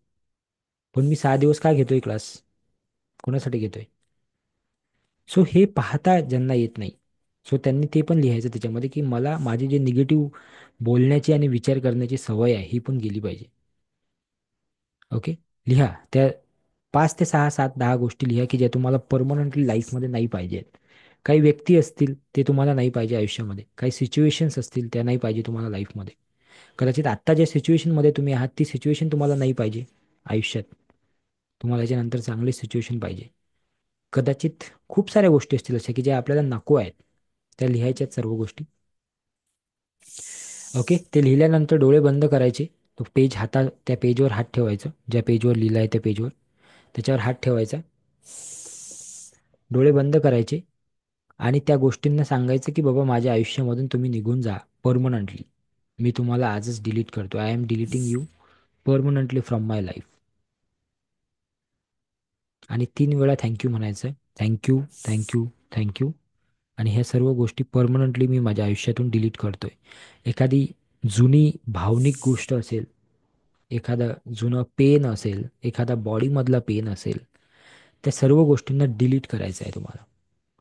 पण मी 6 दिवस का घेतोय क्लास? कोणासाठी घेतोय? सो हे पाहता ज्यांना येत नाही, सो त्यांनी ते पण लिहायचं त्याच्यामध्ये की मला माझी जी निगेटिव्ह बोलण्याची आणि विचार करण्याची सवय आहे ही पण गेली पाहिजे. ओके. लिहा त्या 5 ते 6 7 10 गोष्टी लिहा की ज्या तुम्हाला परमनंटली लाईफमध्ये नाही पाहिजेत. काही व्यक्ती असतील ते तुम्हाला नाही पाहिजे आयुष्यामध्ये, काही सिच्युएशन्स असतील त्या नाही पाहिजे तुम्हाला लाईफमध्ये. कदाचित आत्ता ज्या सिच्युएशनमध्ये तुम्ही आहात ती सिच्युएशन तुम्हाला नाही पाहिजे आयुष्यात. तुम्हाला याच्यानंतर चांगली सिच्युएशन पाहिजे. कदाचित खूप साऱ्या गोष्टी असतील अशा की ज्या आपल्याला नको आहेत, त्या लिहायच्या आहेत सर्व गोष्टी. ओके. ते लिहिल्यानंतर डोळे बंद करायचे. तो पेज हातात, त्या पेजवर हात ठेवायचं, ज्या पेजवर लिहिलं आहे त्या पेजवर, त्याच्यावर हात ठेवायचा, डोळे बंद करायचे, आणि त्या गोष्टींना सांगायचं की बाबा माझ्या आयुष्यामधून तुम्ही निघून जा परमनंटली. मी तुम्हाला आजच डिलीट करतो. I am deleting you permanently from my life. आणि 3 वेळा थँक्यू म्हणायचं. Thank you, thank you, thank you. आणि ह्या सर्व गोष्टी परमनंटली मी माझ्या आयुष्यातून डिलीट करतोय. एखादी जुनी भावनिक गोष्ट असेल, एखादं जुनं पेन असेल, एखादा बॉडीमधला पेन असेल, त्या सर्व गोष्टींना डिलीट करायचं आहे तुम्हाला.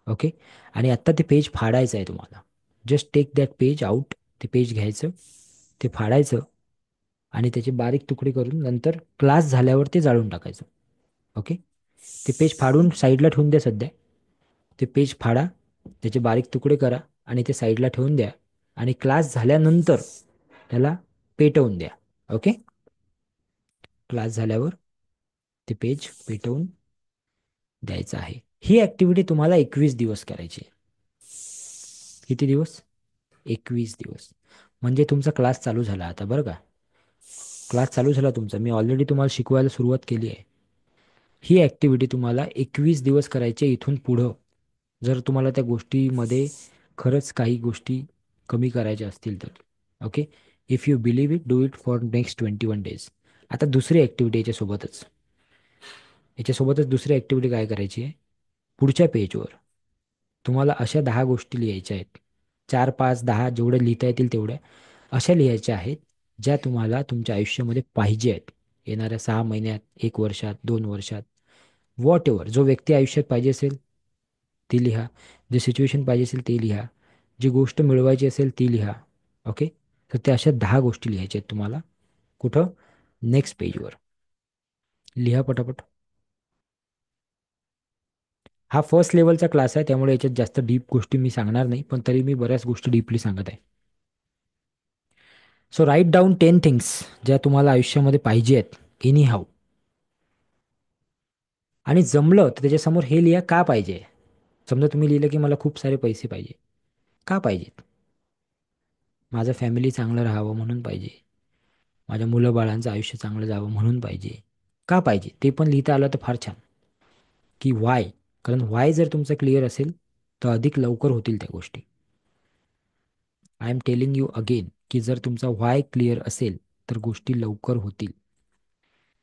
ओके. आणि आत्ता ते पेज फाडायचं आहे तुम्हाला. Just take that page out. ते पेज घ्यायचं, ते फाडायचं, आणि त्याचे बारीक तुकडे करून नंतर क्लास झाल्यावर ते जाळून टाकायचं. ओके. ते पेज फाडून साईडला ठेवून द्या सध्या. ते पेज फाडा, त्याचे बारीक तुकडे करा, आणि ते साईडला ठेवून द्या. आणि क्लास झाल्यानंतर त्याला पेटवून द्या. ओके. क्लास झाल्यावर ते पेज पेटवून द्यायचं आहे. ही ॲक्टिव्हिटी तुम्हाला 21 दिवस करायची आहे. किती दिवस? 21 दिवस. म्हणजे तुमचा क्लास चालू झाला आता, बरं का? क्लास चालू झाला तुमचा. मी ऑलरेडी तुम्हाला शिकवायला सुरुवात केली आहे. ही ॲक्टिव्हिटी तुम्हाला 21 दिवस करायची आहे इथून पुढं. जर तुम्हाला त्या गोष्टीमध्ये खरंच काही गोष्टी कमी करायच्या असतील तर. Okay. If you believe it, do it for next 21 days. आता दुसरी ॲक्टिव्हिटी याच्यासोबतच दुसरी ॲक्टिव्हिटी काय करायची आहे? पुढच्या पेजवर तुम्हाला अशा 10 गोष्टी लिहायच्या आहेत. 4 5 10 जेवढ्या लिहिता येतील तेवढ्या अशा लिहायच्या आहेत ज्या तुम्हाला तुमच्या आयुष्यामध्ये पाहिजे आहेत. येणाऱ्या 6 महिन्यात, 1 वर्षात, 2 वर्षात, वॉट एव्हर. जो व्यक्ती आयुष्यात पाहिजे असेल ती लिहा, जे सिच्युएशन पाहिजे असेल ते लिहा, जी गोष्ट मिळवायची असेल ती लिहा. ओके. तर त्या अशा 10 गोष्टी लिहायच्या आहेत तुम्हाला. कुठं? नेक्स्ट पेजवर. लिहा पटापट. हा फर्स्ट लेवलचा क्लास आहे, त्यामुळे याच्यात जास्त डीप गोष्टी मी सांगणार नाही, पण तरी मी बऱ्याच गोष्टी डीपली सांगत आहे. सो राईट डाऊन 10 थिंग्स ज्या तुम्हाला आयुष्यामध्ये पाहिजे आहेत, एनी हाऊ. आणि जमलं तर त्याच्यासमोर हे लिहा का पाहिजे. समजा तुम्ही लिहिलं की मला खूप सारे पैसे पाहिजे. का पाहिजेत? माझं फॅमिली चांगलं राहावं म्हणून पाहिजे. माझ्या मुलं बाळांचं आयुष्य चांगलं जावं म्हणून पाहिजे. का पाहिजे ते पण लिहिता आलं तर फार छान. की वाय. कारण वाय जर तुमचं क्लिअर असेल तर अधिक लवकर होतील त्या गोष्टी. I am telling you again की जर तुमचा वाय क्लिअर असेल तर गोष्टी लवकर होतील.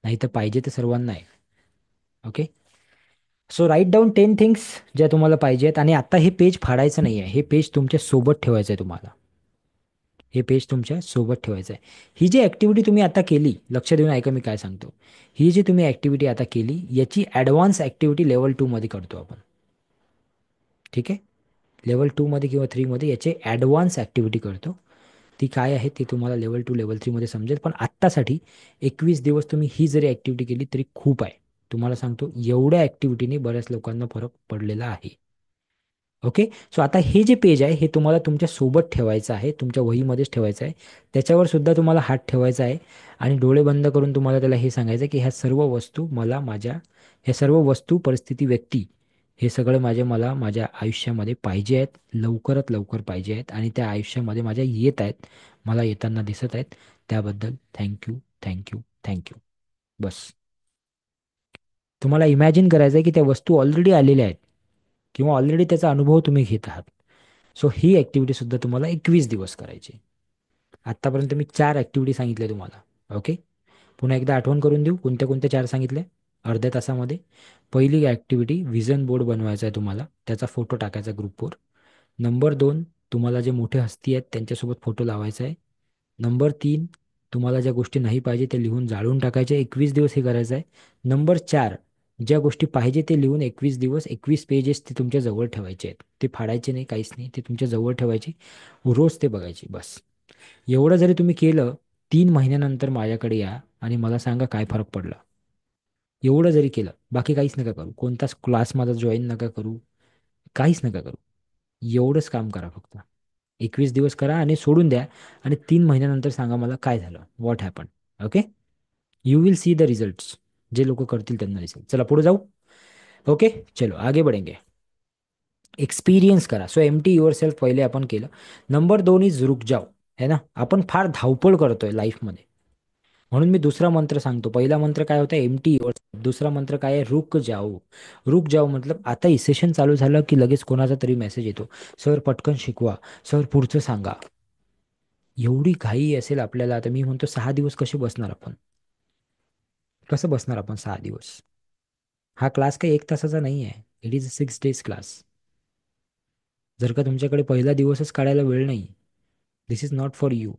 नाही तर पाहिजे ते सर्वांना आहे. Okay. So write down 10 things ज्या तुम्हाला पाहिजेत. आणि आता हे पेज फाडायचं नाही आहे, हे पेज तुमच्या सोबत ठेवायचं आहे तुम्हाला. हे पेज तुमच्या सोबत ठेवायचं आहे. ही जी ॲक्टिव्हिटी तुम्ही आता केली, लक्ष देऊन ऐका मी काय सांगतो. ही जी तुम्ही ॲक्टिव्हिटी आता केली, याची ॲडव्हान्स ॲक्टिव्हिटी लेवल 2 मध्ये करतो आपण. ठीक आहे. लेवल 2 मध्ये किंवा 3 मध्ये याचे ॲडव्हान्स ॲक्टिव्हिटी करतो. ती काय आहे ते तुम्हाला लेवल 2 लेवल 3 मध्ये समजेल. पण आत्तासाठी 21 दिवस तुम्ही ही जरी ॲक्टिव्हिटी केली तरी खूप आहे. तुम्हाला सांगतो एवढ्या ॲक्टिव्हिटीने बऱ्याच लोकांना फरक पडलेला आहे. ओके. सो आता हे जे पेज आहे हे तुम्हाला तुमच्या सोबत ठेवायचं आहे, तुमच्या वहीमध्येच ठेवायचं आहे. त्याच्यावर सुद्धा तुम्हाला हात ठेवायचा आहे आणि डोळे बंद करून तुम्हाला त्याला हे सांगायचं की ह्या सर्व वस्तू मला माझ्या, ह्या सर्व वस्तू, परिस्थिती, व्यक्ती, हे सगळं मला माझ्या आयुष्यामध्ये पाहिजे आहेत, लवकरात लवकर पाहिजे आहेत आणि त्या आयुष्यामध्ये माझ्या येत आहेत, मला येताना दिसत आहेत. त्याबद्दल थँक्यू, थँक्यू, थँक्यू. बस. तुम्हाला इमॅजिन करायचं आहे की त्या वस्तू ऑलरेडी आलेल्या आहेत किंवा ऑलरेडी त्याचा अनुभव तुम्ही घेत आहात. सो ही ॲक्टिव्हिटी सुद्धा तुम्हाला 21 दिवस करायची. आत्तापर्यंत मी 4 ॲक्टिव्हिटी सांगितल्या तुम्हाला. ओके. पुन्हा एकदा आठवण करून देऊ, कोणत्या कोणत्या 4 सांगितल्या अर्ध्या तासामध्ये. पहिली ॲक्टिव्हिटी व्हिजन बोर्ड बनवायचा आहे तुम्हाला, त्याचा फोटो टाकायचा ग्रुपवर. नंबर 2, तुम्हाला जे मोठे हस्ती आहेत त्यांच्यासोबत फोटो लावायचा आहे. नंबर 3, तुम्हाला ज्या गोष्टी नाही पाहिजे ते लिहून जाळून टाकायचे, 21 दिवस हे करायचं आहे. नंबर 4, ज्या गोष्टी पाहिजे ते लिहून 21 दिवस 21 पेजेस ते तुमच्या जवळ ठेवायचे आहेत. ते फाडायचे नाही, काहीच नाही, ते तुमच्या जवळ ठेवायचे. रोज ते बघायचे. बस. एवढं जरी तुम्ही केलं, 3 महिन्यानंतर माझ्याकडे या आणि मला सांगा काय फरक पडला. एवढं जरी केलं, बाकी काहीच नका करू, कोणताच क्लास माझा जॉईन नका करू, काहीच नका करू. एवढंच काम करा फक्त. 21 दिवस करा आणि सोडून द्या आणि 3 महिन्यानंतर सांगा मला काय झालं, what happen. Okay. You will see the results. जे लोक करतील त्यांना दिसेल. चला पुढे जाऊ. ओके. चलो आगे बढ़ेंगे. एक्सपिरियन्स करा. So empty your self पहिले आपण केलं. नंबर 2 इज रुक जाओ. है ना. आपण फार धावपळ करतोय लाईफमध्ये, म्हणून मी दुसरा मंत्र सांगतो. पहिला मंत्र काय होता, एम टी युअर. दुसरा मंत्र काय आहे, रुक जाओ. रुक जाओ मतलब आता ही सेशन चालू झालं की लगेच कोणाचा तरी मेसेज येतो, सर पटकन शिकवा, सर पुढचं सांगा. एवढी घाई असेल आपल्याला, तर मी म्हणतो 6 दिवस कसे बसणार आपण. कसं बसणार आपण 6 दिवस. हा क्लास काही 1 तासाचा नाही आहे. It is a 6 days class. जर का तुमच्याकडे पहिला दिवसच काढायला वेळ नाही, this is not for you.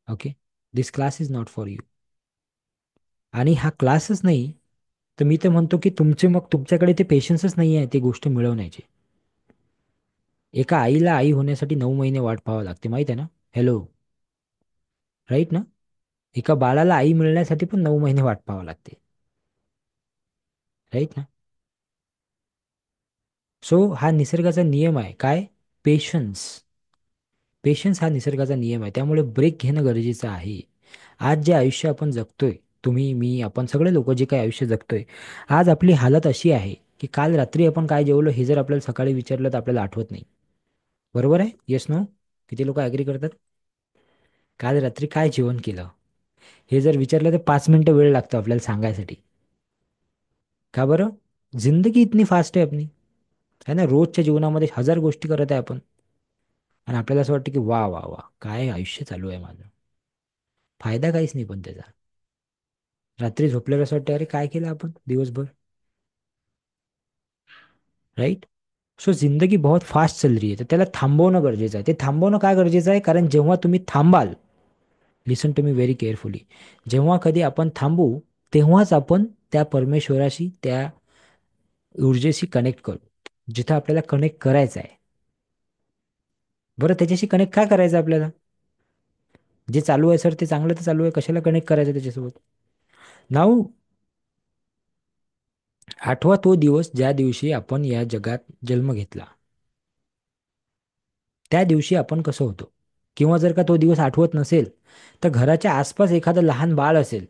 Okay. This class is not for you. आणि हा क्लासच नाही, तर मी तर म्हणतो की मग तुमच्याकडे ते पेशन्सच नाही आहे ती गोष्ट मिळवण्याची. एका आईला आई होण्यासाठी 9 महिने वाट पाहावं लागते, माहित आहे ना. हॅलो. राईट ना. एका बाळाला आई मिळण्यासाठी पण 9 महिने वाट पाहावं लागते. राईट ना. सो हा निसर्गाचा नियम आहे. काय. पेशन्स. पेशन्स हा निसर्गाचा नियम आहे. त्यामुळे ब्रेक घेणं गरजेचं आहे. आज जे आयुष्य आपण जगतोय, तुम्ही, मी, आपण सगळे लोक जे काही आयुष्य जगतोय, आज आपली हालत अशी आहे की काल रात्री आपण काय जेवलो हे जर आपल्याला सकाळी विचारलं तर आपल्याला आठवत नाही. बरोबर आहे. Yes no. किती लोक ॲग्री करतात. काल रात्री काय जेवण केलं हे जर विचारलं तर 5 मिनिटं वेळ लागतो आपल्याला सांगायसाठी. का बरं. जिंदगी इतनी फास्ट आहे आपली. है ना. रोजच्या जीवनामध्ये हजार गोष्टी करत आहे आपण आणि आपल्याला असं वाटतं की वा वा वा काय आयुष्य चालू आहे माझं. फायदा काहीच नाही पण त्याचा. रात्री झोपल्यावर असं वाटतं अरे काय केलं आपण दिवसभर. राईट. सो जिंदगी बहुत फास्ट चल रही है, तर त्याला थांबवणं गरजेचं आहे. ते थांबवणं काय गरजेचं आहे, कारण जेव्हा तुम्ही थांबाल, लिसन टू मी व्हेरी केअरफुली, जेव्हा कधी आपण थांबू तेव्हाच आपण त्या परमेश्वराशी, त्या ऊर्जेशी कनेक्ट करू, जिथं आपल्याला कनेक्ट करायचं आहे. बरं त्याच्याशी कनेक्ट काय करायचं आपल्याला. जे चालू आहे सर ते चांगलं तर चालू आहे, कशाला कनेक्ट करायचं त्याच्यासोबत. नाऊ. आठवा तो दिवस ज्या दिवशी आपण या जगात जन्म घेतला, त्या दिवशी आपण कसं होतो. किंवा जर का तो दिवस आठवत नसेल तर घराच्या आसपास एखादं लहान बाळ असेल,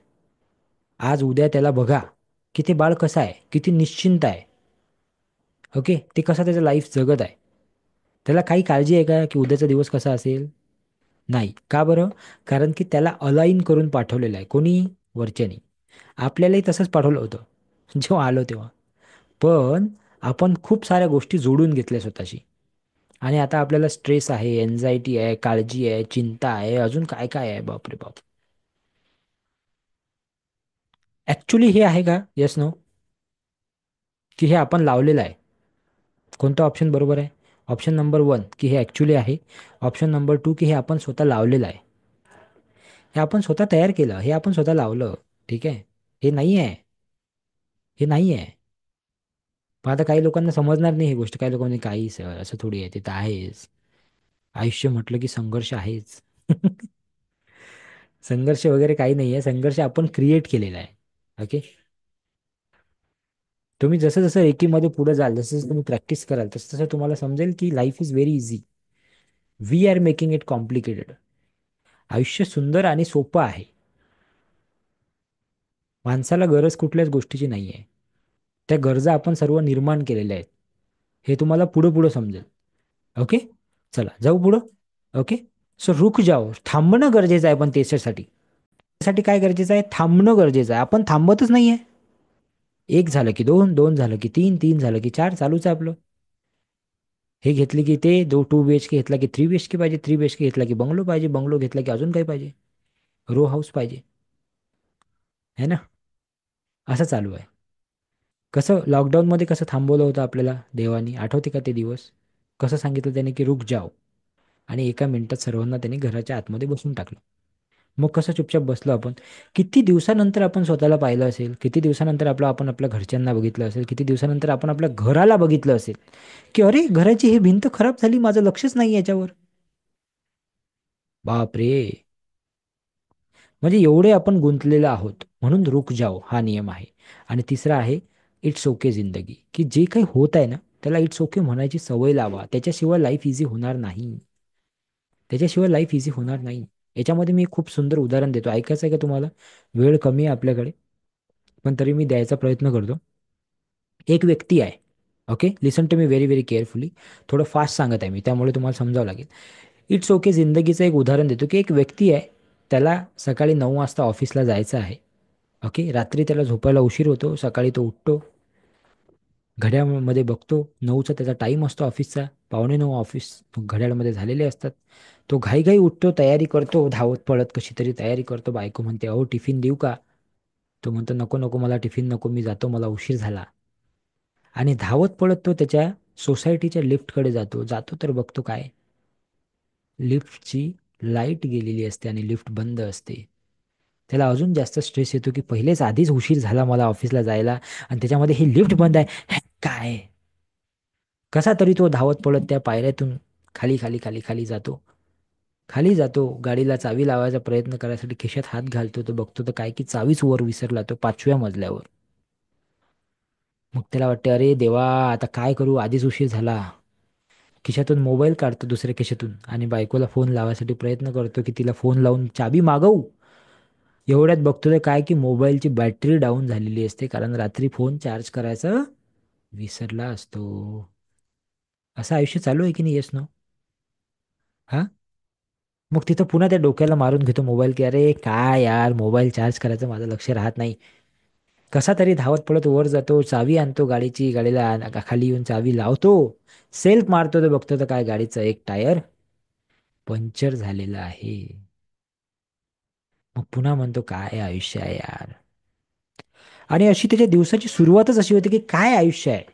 आज उद्या त्याला बघा की ते बाळ कसं आहे, किती निश्चिंत आहे. ओके. ते कसं त्याचं लाईफ जगत आहे. त्याला काही काळजी आहे का की उद्याचा दिवस कसा असेल. नाही. का बरं. कारण की त्याला अलाईन करून पाठवलेलं आहे कोणी, वरच्यानी. आपल्यालाही तसंच पाठवलं होतं जेव्हा आलो तेव्हा. पण आपण खूप साऱ्या गोष्टी जोडून घेतल्या स्वतःशी आणि आता आपल्याला स्ट्रेस आहे, एन्झायटी आहे, काळजी आहे, चिंता आहे, अजून काय काय आहे, बापरे बाप. ऍक्च्युली हे आहे का, येस नो, की हे आपण लावलेलं आहे. कोणतं ऑप्शन बरोबर आहे. ऑप्शन नंबर वन की हे ॲक्च्युली आहे. ऑप्शन नंबर टू की हे आपण स्वतः लावलेलं आहे. हे आपण स्वतः तयार केलं, हे आपण स्वतः लावलं. ठीक आहे. हे नाही आहे. हे नाही आहे. पण आता काही लोकांना समजणार नाही ही गोष्ट. काही लोकांनी काही सर असं थोडी आहे, ते तर आहेच. आयुष्य म्हटलं की संघर्ष आहेच. संघर्ष वगैरे काही नाही आहे. संघर्ष आपण क्रिएट केलेला आहे. ओके. तुम्ही जसं जसं एकीमध्ये पुढे जाल, जसं जसं तुम्ही प्रॅक्टिस कराल, तसं तसं तुम्हाला समजेल की life is very easy. We are making it complicated. आयुष्य सुंदर आणि सोपं आहे. माणसाला गरज कुठल्याच गोष्टीची नाही आहे. त्या गरजा आपण सर्व निर्माण केलेल्या आहेत. हे तुम्हाला पुढं पुढं समजेल. ओके. चला जाऊ पुढं. ओके. सो रुक जाओ. थांबणं गरजेचं आहे पण त्याच्यासाठी. त्यासाठी काय गरजेचं आहे? थांबणं गरजेचं आहे. आपण थांबतच नाहीये. एक झालं की दोन, दोन झालं की तीन, तीन झालं की चार, चालूच आहे आपलं. हे घेतले की ते 2 BHK घेतला की 3 BHK पाहिजे, 3 BHK घेतला की बंगलो पाहिजे, बंगलो घेतला की अजून काही पाहिजे, रो हाऊस पाहिजे. है ना? असं चालू आहे. कसं लॉकडाऊनमध्ये कसं थांबवलं होतं आपल्याला देवानी, आठवते का ते दिवस? कसं सांगितलं त्याने की रुक जाओ, आणि एका मिनिटात सर्वांना त्याने घराच्या आतमध्ये बसून टाकलं. मग कसं चुपचाप बसलो आपण. किती दिवसानंतर आपण स्वतःला पाहिलं असेल, किती दिवसानंतर आपण आपल्या घरच्यांना बघितलं असेल, किती दिवसानंतर आपण आपल्या घराला बघितलं असेल, की अरे घराची ही भिंत खराब झाली, माझं लक्षच नाही याच्यावर. बापरे. म्हणजे एवढे आपण गुंतलेलो आहोत. म्हणून रुक जाओ हा नियम आहे. आणि तिसरा आहे इट्स ओके जिंदगी, की जे काही होत आहे ना, त्याला इट्स ओके म्हणायची सवय लावा. त्याच्याशिवाय लाईफ इझी होणार नाही. त्याच्याशिवाय लाईफ इझी होणार नाही. याच्यामध्ये मी खूप सुंदर उदाहरण देतो. ऐकायचं आहे का तुम्हाला? वेळ कमी आहे आपल्याकडे, पण तरी मी द्यायचा प्रयत्न करतो. एक व्यक्ती आहे. Okay, listen to me very very carefully. थोडं फास्ट सांगत आहे मी, त्यामुळे तुम्हाला समजावं लागेल. इट्स ओके जिंदगीचं एक उदाहरण देतो, की एक व्यक्ती आहे. त्याला सकाळी 9 वाजता ऑफिसला जायचं आहे. ओके, रात्री त्याला झोपायला उशीर होतो, सकाळी तो उठतो, घड्याळमध्ये बघतो, 9चा त्याचा टाईम असतो ऑफिसचा. 8:45 ऑफिस घड्याळमध्ये झालेले असतात. तो घाईघाई उठतो, तयारी करतो, धावत पळत कशी तरी तयारी करतो. बायको म्हणते, अहो टिफिन देऊ का? तो म्हणतो, नको नको, मला टिफिन नको, मी जातो, मला उशीर झाला. आणि धावत पळत तो त्याच्या सोसायटीच्या लिफ्टकडे जातो. जातो तर बघतो काय, लिफ्टची लाईट गेलेली असते आणि लिफ्ट बंद असते. त्याला अजून जास्त स्ट्रेस येतो, की पहिलेच आधीच उशीर झाला मला ऑफिसला जायला, आणि त्याच्यामध्ये ही लिफ्ट बंद आहे. काय? कसा तरी तो धावत पळत त्या पायऱ्यातून खाली खाली खाली खाली जातो. खाली जातो, गाडीला चावी लावायचा प्रयत्न करायसाठी खिशात हात घालतो, तो बघतो तर काय की चावीच वर विसरला तो 5व्या मजल्यावर. मग त्याला वाटते, अरे देवा, आता काय करू, आधीच उशीर झाला. खिशातून मोबाईल काढतो दुसऱ्या खिशातून आणि बायकोला फोन लावायसाठी प्रयत्न करतो, की तिला फोन लावून चाबी मागवू. एवढ्यात बघतो ते काय की मोबाईलची बॅटरी डाऊन झालेली असते, कारण रात्री फोन चार्ज करायचा विसरला असतो. असं आयुष्य चालू आहे की नाही? Yes no? हा. मग तिथं पुन्हा त्या डोक्याला मारून घेतो मोबाईल, की अरे काय यार, मोबाईल चार्ज करायचं माझं लक्ष राहत नाही. कसा तरी धावत पळत वर जातो, चावी आणतो गाडीची, गाडीला खाली येऊन चावी लावतो, सेल्फ मारतो, तर बघतो तर काय, गाडीचं एक टायर पंक्चर झालेलं आहे. मग पुन्हा म्हणतो, काय आयुष्य आहे यार. आणि अशी त्याच्या दिवसाची सुरुवातच अशी होती, की काय आयुष्य आहे,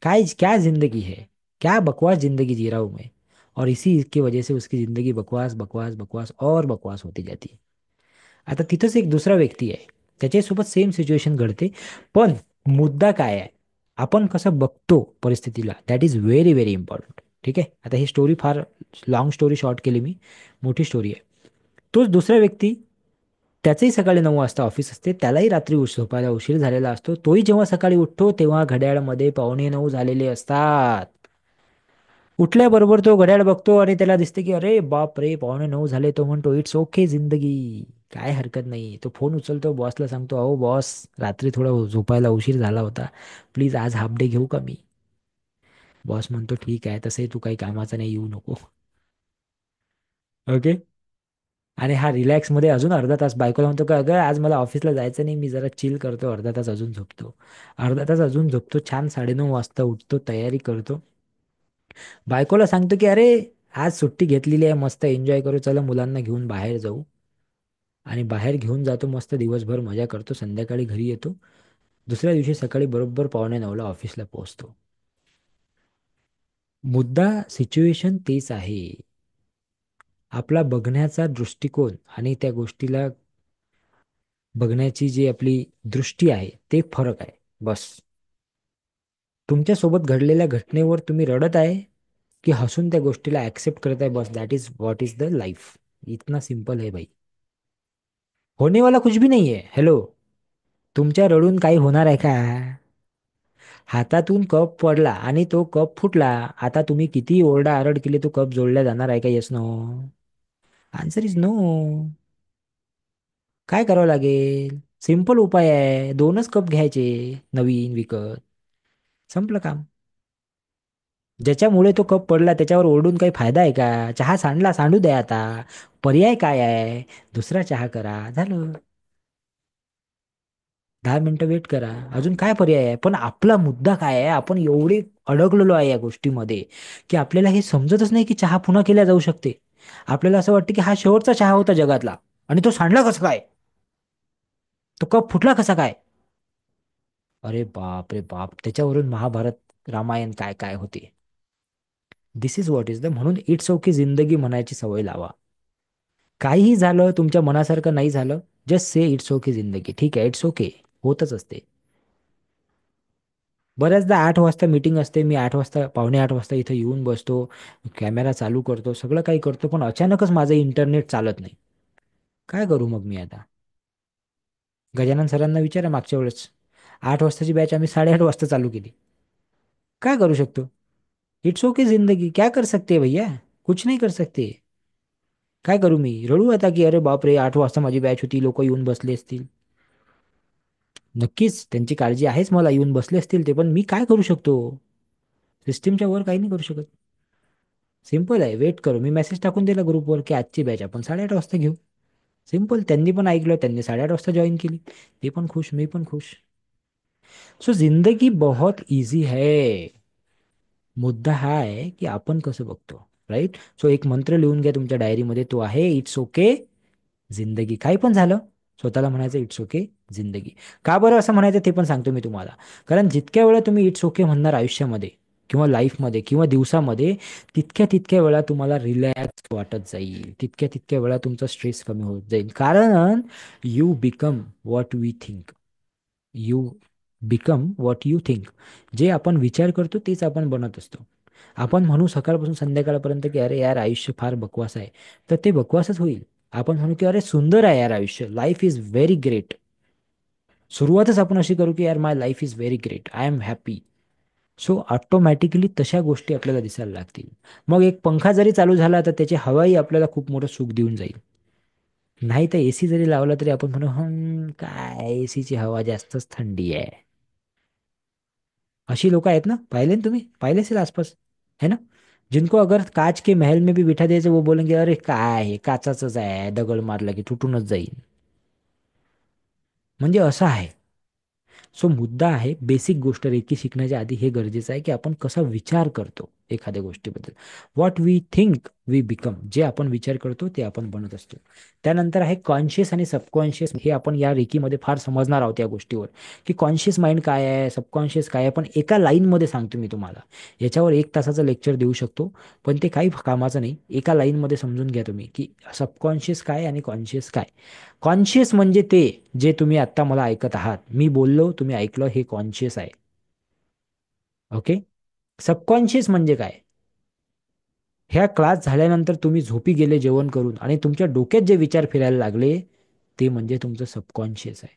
काय क्या जिंदगी है, क्या बकवास जिंदगी जी रहा हूं मैं. और इसी की वजह से उसकी जिंदगी बकवास बकवास बकवास और बकवास होती जाती है. आता तिथंच एक दुसरा व्यक्ती आहे, त्याच्यासोबत सेम सिच्युएशन घडते. पण मुद्दा काय आहे, आपण कसं बघतो परिस्थितीला, that is very very important. ठीक आहे. आता ही स्टोरी फार लॉंग स्टोरी शॉर्ट केली मी, मोठी स्टोरी आहे. तोच दुसरा व्यक्ती, त्याचंही सकाळी 9 वाजता ऑफिस असते, त्यालाही रात्री झोपायला उशीर झालेला असतो. तोही जेव्हा सकाळी उठतो तेव्हा घड्याळमध्ये 8:45 झालेले असतात. उठल्याबरोबर तो घड्याळ बघतो आणि त्याला दिसते की अरे बाप रे, 8:45 झाले. तो म्हणतो, इट्स ओके जिंदगी, काय हरकत नाही. तो फोन उचलतो, बॉसला सांगतो, अहो बॉस, रात्री थोडा झोपायला उशीर झाला होता, प्लीज आज हाफ डे घेऊ का मी? बॉस म्हणतो, ठीक आहे, तसंही तू काही कामाचा नाही, येऊ नको. ओके. आणि हा रिलॅक्स मध्ये अजून अर्धा तास बायकोला म्हणतो, का अगं आज मला ऑफिसला जायचं नाही, मी जरा चिल करतो, अर्धा तास अजून झोपतो. अर्धा तास अजून झोपतो, छान 9:30 वाजता उठतो, तयारी करतो. बायकोला सांगतो की अरे, आज सुट्टी घेतलेली आहे, मस्त एन्जॉय करू, चला मुलांना घेऊन बाहेर जाऊ. आणि बाहेर घेऊन जातो, मस्त दिवसभर मजा करतो, संध्याकाळी घरी येतो. दुसऱ्या दिवशी सकाळी बरोबर 8:45ला ऑफिसला पोहोचतो. मुद्दा सिच्युएशन तेच आहे. आपला बघण्याचा दृष्टिकोन आणि त्या गोष्टीला बघण्याची जी आपली दृष्टी आहे ते फरक आहे. बस. तुमच्या सोबत घडलेल्या घटनेवर तुम्ही रडत आहे की हसून त्या गोष्टीला ऍक्सेप्ट करत आहे, बस that is what is the life. इतना सिंपल है भाई. होने वाला कुछ भी नहीं है. हेलो. तुमच्या रडून काही होणार आहे का? हातातून कप पडला आणि तो कप फुटला. आता तुम्ही किती ओरडा आरड केली, तो कप जोडला जाणार आहे का? Yes no. Answer is no. काय करावं लागेल? सिंपल उपाय आहे, दोनच कप घ्यायचे नवीन विकत. संपलं काम. ज्याच्यामुळे तो कप पडला त्याच्यावर ओरडून काही फायदा आहे का? चहा सांडला, सांडू द्या आता. पर्याय काय आहे? दुसरा चहा करा, झालं. 10 मिनिटं वेट करा. अजून काय पर्याय आहे? पण आपला मुद्दा काय आहे? आपण एवढे अडकलेलो आहे या गोष्टीमध्ये की आपल्याला हे समजतच नाही की चहा पुन्हा केला जाऊ शकते. आपल्याला असं वाटतं की हा शेवटचा चहा होता जगातला, आणि तो सांडला कसा काय? तो कप फुटला कसा काय? अरे बाप रे बाप, त्याच्यावरून महाभारत रामायण काय काय होते. दिस इज व्हॉट इज द. म्हणून इट्स ओके जिंदगी म्हणायची सवय लावा. काहीही झालं, तुमच्या मनासारखं नाही झालं, जस्ट से इट्स ओके जिंदगी. ठीक आहे, इट्स ओके. होतच असते. बऱ्याचदा 8 वाजता मीटिंग असते, मी 8 वाजता, पावणे 8 वाजता इथं येऊन बसतो, कॅमेरा चालू करतो, सगळं काही करतो, पण अचानकच माझं इंटरनेट चालत नाही. काय करू मग मी आता? गजानन सरांना विचारा, मागच्या वेळेस 8 वाजताची बॅच आम्ही 8:30 वाजता चालू केली. काय करू शकतो? इट्स ओके जिंदगी. क्या कर सकते हैं भैया? कुछ नहीं कर सकते. काय करू मी? रडू आता की अरे बाप रे, 8 वाजता माझी बॅच होती, लोक येऊन बसले असतील? नक्कीच त्यांची काळजी आहेच, मला येऊन बसले असतील ते, पण मी काय करू शकतो? सिस्टीमच्या वर काही नाही करू शकत. सिंपल आहे, वेट करू. मी मेसेज टाकून दिला ग्रुपवर की आजची बॅच आपण 8:30 वाजता घेऊ. सिंपल. त्यांनी पण ऐकलं, त्यांनी 8:30 वाजता जॉईन केली. ते पण खुश, मी पण खुश. सो जिंदगी बहुत इझी है. मुद्दा हा आहे की आपण कसं बघतो. राईट. सो एक मंत्र लिहून घ्या तुमच्या डायरीमध्ये, तो आहे इट्स ओके जिंदगी. काही पण झालं, स्वतःला म्हणायचं इट्स ओके जिंदगी. का बरं असं म्हणायचं ते पण सांगतो मी तुम्हाला. कारण जितक्या वेळा तुम्ही इट्स ओके म्हणणार आयुष्यामध्ये किंवा लाईफमध्ये किंवा दिवसामध्ये, तितक्या तितक्या वेळा तुम्हाला रिलॅक्स वाटत जाईल, तितक्या तितक्या वेळा तुमचा स्ट्रेस कमी होत जाईल. कारण you become what we think. You become what you think. जे आपण विचार करतो तेच आपण बनत असतो. आपण म्हणू सकाळपासून संध्याकाळपर्यंत की अरे यार आयुष्य फार बकवास आहे, तर ते बकवासच होईल. आपण म्हणू की अरे सुंदर आहे यार आयुष्य, लाईफ इज व्हेरी ग्रेट. सुरुवातच आपण अशी करू की यार my life is very great, I am happy. So automatically तशा गोष्टी आपल्याला दिसायला लागतील. मग एक पंखा जरी चालू झाला तर त्याची हवाही आपल्याला खूप मोठं सुख देऊन जाईल. नाही तर एसी जरी लावला तरी आपण म्हणू काय एसीची हवा जास्तच थंडी आहे. अशी लोक आहेत ना, पाहिले ना तुम्ही, पाहिले असेल आसपास, है ना? जिनको अगर काच के महल में भी बिठा द्यायचं, वो बोलेंगे अरे काय हे काचाच आहे, दगड मारला की तुटूनच जाईल. म्हणजे असं आहे. सो मुद्दा आहे, बेसिक गोष्ट रेकी शिकण्याच्या आधी हे गरजेचं आहे की आपण कसा विचार करतो एखाद्या गोष्टीबद्दल. What we think we become. जे आपण विचार करतो ते आपण बनत असतो. त्यानंतर आहे कॉन्शियस आणि सबकॉन्शियस. हे आपण या रेकीमध्ये फार समजणार आहोत या गोष्टीवर, की कॉन्शियस माइंड काय आहे, सबकॉन्शियस काय आहे. पण एका लाईनमध्ये सांगतो मी तुम्हाला. याच्यावर 1 तासाचं लेक्चर देऊ शकतो, पण ते काही कामाचं नाही. एका लाईनमध्ये समजून घ्या तुम्ही की सबकॉन्शियस काय आणि कॉन्शियस काय. कॉन्शियस म्हणजे ते जे तुम्ही आत्ता मला ऐकत आहात, मी बोललो तुम्ही ऐकलं, हे कॉन्शियस आहे. ओके. सबकॉन्शियस म्हणजे काय? ह्या क्लास झाल्यानंतर तुम्ही झोपी गेले जेवण करून आणि तुमच्या डोक्यात जे विचार फिरायला लागले, ते म्हणजे तुमचं सबकॉन्शियस आहे.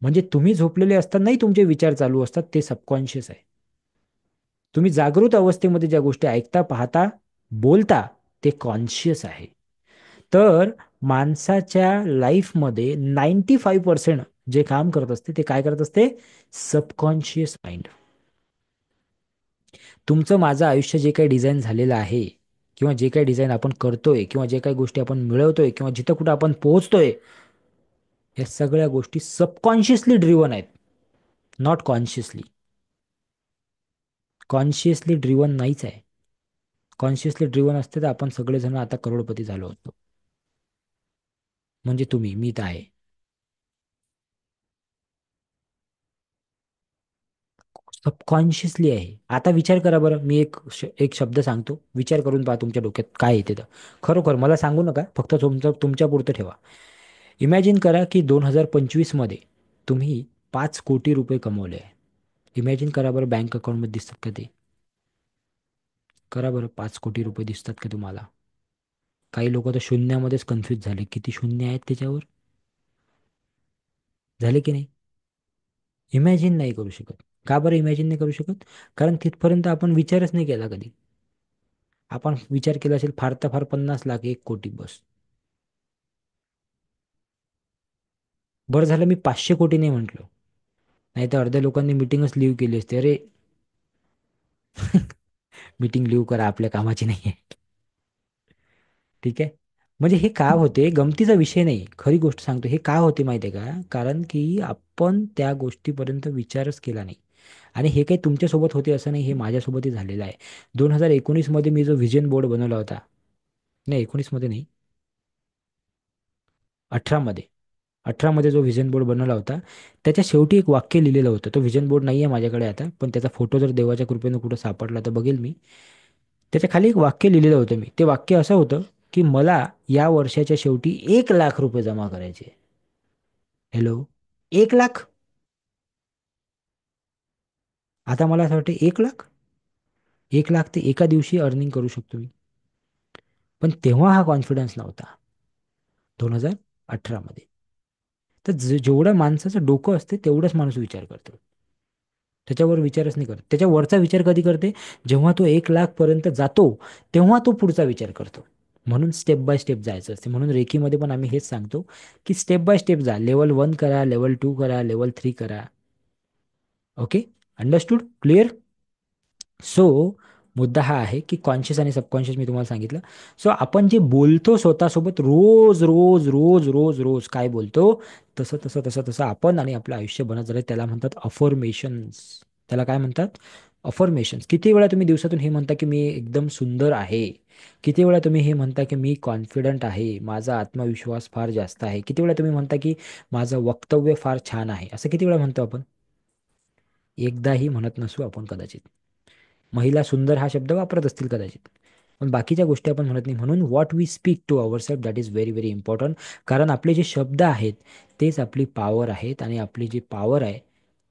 म्हणजे तुम्ही झोपलेले असतानाही तुमचे विचार चालू असतात, ते सबकॉन्शियस आहे. तुम्ही जागृत अवस्थेमध्ये ज्या गोष्टी ऐकता, पाहता, बोलता, ते कॉन्शियस आहे. तर माणसाच्या लाईफमध्ये 95% जे काम करत असते ते काय करत असते? Subconscious mind. तुमचं माझं आयुष्य जे काही डिझाईन झालेलं आहे, किंवा जे काही डिझाईन आपण करतोय, किंवा जे काही गोष्टी आपण मिळवतोय, किंवा जिथं कुठं आपण पोहोचतोय, या सगळ्या गोष्टी सबकॉन्शियसली ड्रिव्हन आहेत, नॉट कॉन्शियसली. कॉन्शियसली ड्रिव्हन नाहीच आहे. कॉन्शियसली ड्रिव्हन असते तर आपण सगळेजण आता करोडपती झालो असतो. म्हणजे तुम्ही, मी तर आहे. सबकॉन्शियसली आहे. आता विचार करा बरं, मी एक शब्द सांगतो, विचार करून पहा तुमच्या डोक्यात काय येते तर. खरोखर मला सांगू नका, फक्त तुमच्या पुरतं ठेवा. इमॅजिन करा की 2025 मध्ये तुम्ही 5 कोटी रुपये कमवले आहे. इमॅजिन करा बरं, बँक अकाउंटमध्ये दिसतात का ते? करा बरं, 5 कोटी रुपये दिसतात का तुम्हाला? काही लोक तर शून्यामध्येच कन्फ्यूज झाले, किती शून्य आहेत त्याच्यावर. झाले की नाही? इमॅजिन नाही करू शकत. का बरं इमॅजिन नाही करू शकत? कारण तिथपर्यंत आपण विचारच नाही केला कधी. आपण विचार केला असेल फार तर फार 50 लाख, 1 कोटी बस. बरं झालं मी 500 कोटी नाही म्हटलो, नाही तर अर्ध्या लोकांनी मिटिंगच लिव्ह केली असते. अरे मीटिंग लिव्ह करा, आपल्या कामाची नाही आहे. ठीक आहे. म्हणजे हे का होते, गमतीचा विषय नाही, खरी गोष्ट सांगतो. हे का होते माहिती आहे का? कारण की आपण त्या गोष्टीपर्यंत विचारच केला नाही. आणि हे काही तुमच्यासोबत होते असं नाही, हे माझ्यासोबतही झालेलं आहे. 2019 मध्ये मी जो व्हिजन बोर्ड बनवला होता, नाही 19 मध्ये नाही, 18 मध्ये, 18 मध्ये जो व्हिजन बोर्ड बनवला होता, त्याच्या शेवटी एक वाक्य लिहिलेलं होतं. तो व्हिजन बोर्ड नाही आहे माझ्याकडे आता, पण त्याचा फोटो जर देवाच्या कृपेनं कुठं सापडला तर बघेल मी. त्याच्या खाली एक वाक्य लिहिलेलं होतं मी. ते वाक्य असं होतं की मला या वर्षाच्या शेवटी 1 लाख रुपये जमा करायचे. हॅलो, 1 लाख. आता मला असं वाटतं 1 लाख, 1 लाख ते एका दिवशी अर्निंग करू शकतो मी. पण तेव्हा हा कॉन्फिडन्स नव्हता, 2018 मध्ये. तर जेवढं माणसाचं डोकं असते तेवढंच माणूस विचार करतो. त्याच्यावर विचारच नाही करत. त्याच्या वरचा विचार कधी करते? जेव्हा तो 1 लाख पर्यंत जातो, तेव्हा तो पुढचा विचार करतो. म्हणून स्टेप बाय स्टेप जायचं असते. म्हणून रेकीमध्ये पण आम्ही हेच सांगतो की स्टेप बाय स्टेप जा. लेवल 1 करा, लेवल 2 करा, लेवल 3 करा. Okay, understood, clear? सो मुद्दा हा आहे की कॉन्शियस आणि सबकॉन्शियस मी तुम्हाला सांगितलं. सो आपण जे बोलतो स्वतःसोबत रोज रोज रोज रोज रोज काय बोलतो, तसं तसं तसं तसं आपण आणि आपलं आयुष्य बनत झालं. त्याला म्हणतात अफर्मेशन्स. त्याला काय म्हणतात? अफर्मेशन्स. किती वेळा तुम्ही दिवसातून हे म्हणता की मी एकदम सुंदर आहे? किती वेळा तुम्ही हे म्हणता की मी कॉन्फिडंट आहे, माझा आत्मविश्वास फार जास्त आहे? किती वेळा तुम्ही म्हणता की माझं वक्तव्य फार छान आहे? असं किती वेळा म्हणतो आपण? एकदाही म्हणत नसू आपण कदाचित. महिला सुंदर हा शब्द वापरत असतील कदाचित, पण बाकीच्या गोष्टी आपण म्हणत नाही. म्हणून what we speak to our self, that is very very important. कारण आपले जे शब्द आहेत तेच आपली पॉवर आहेत, आणि आपली जी पॉवर आहे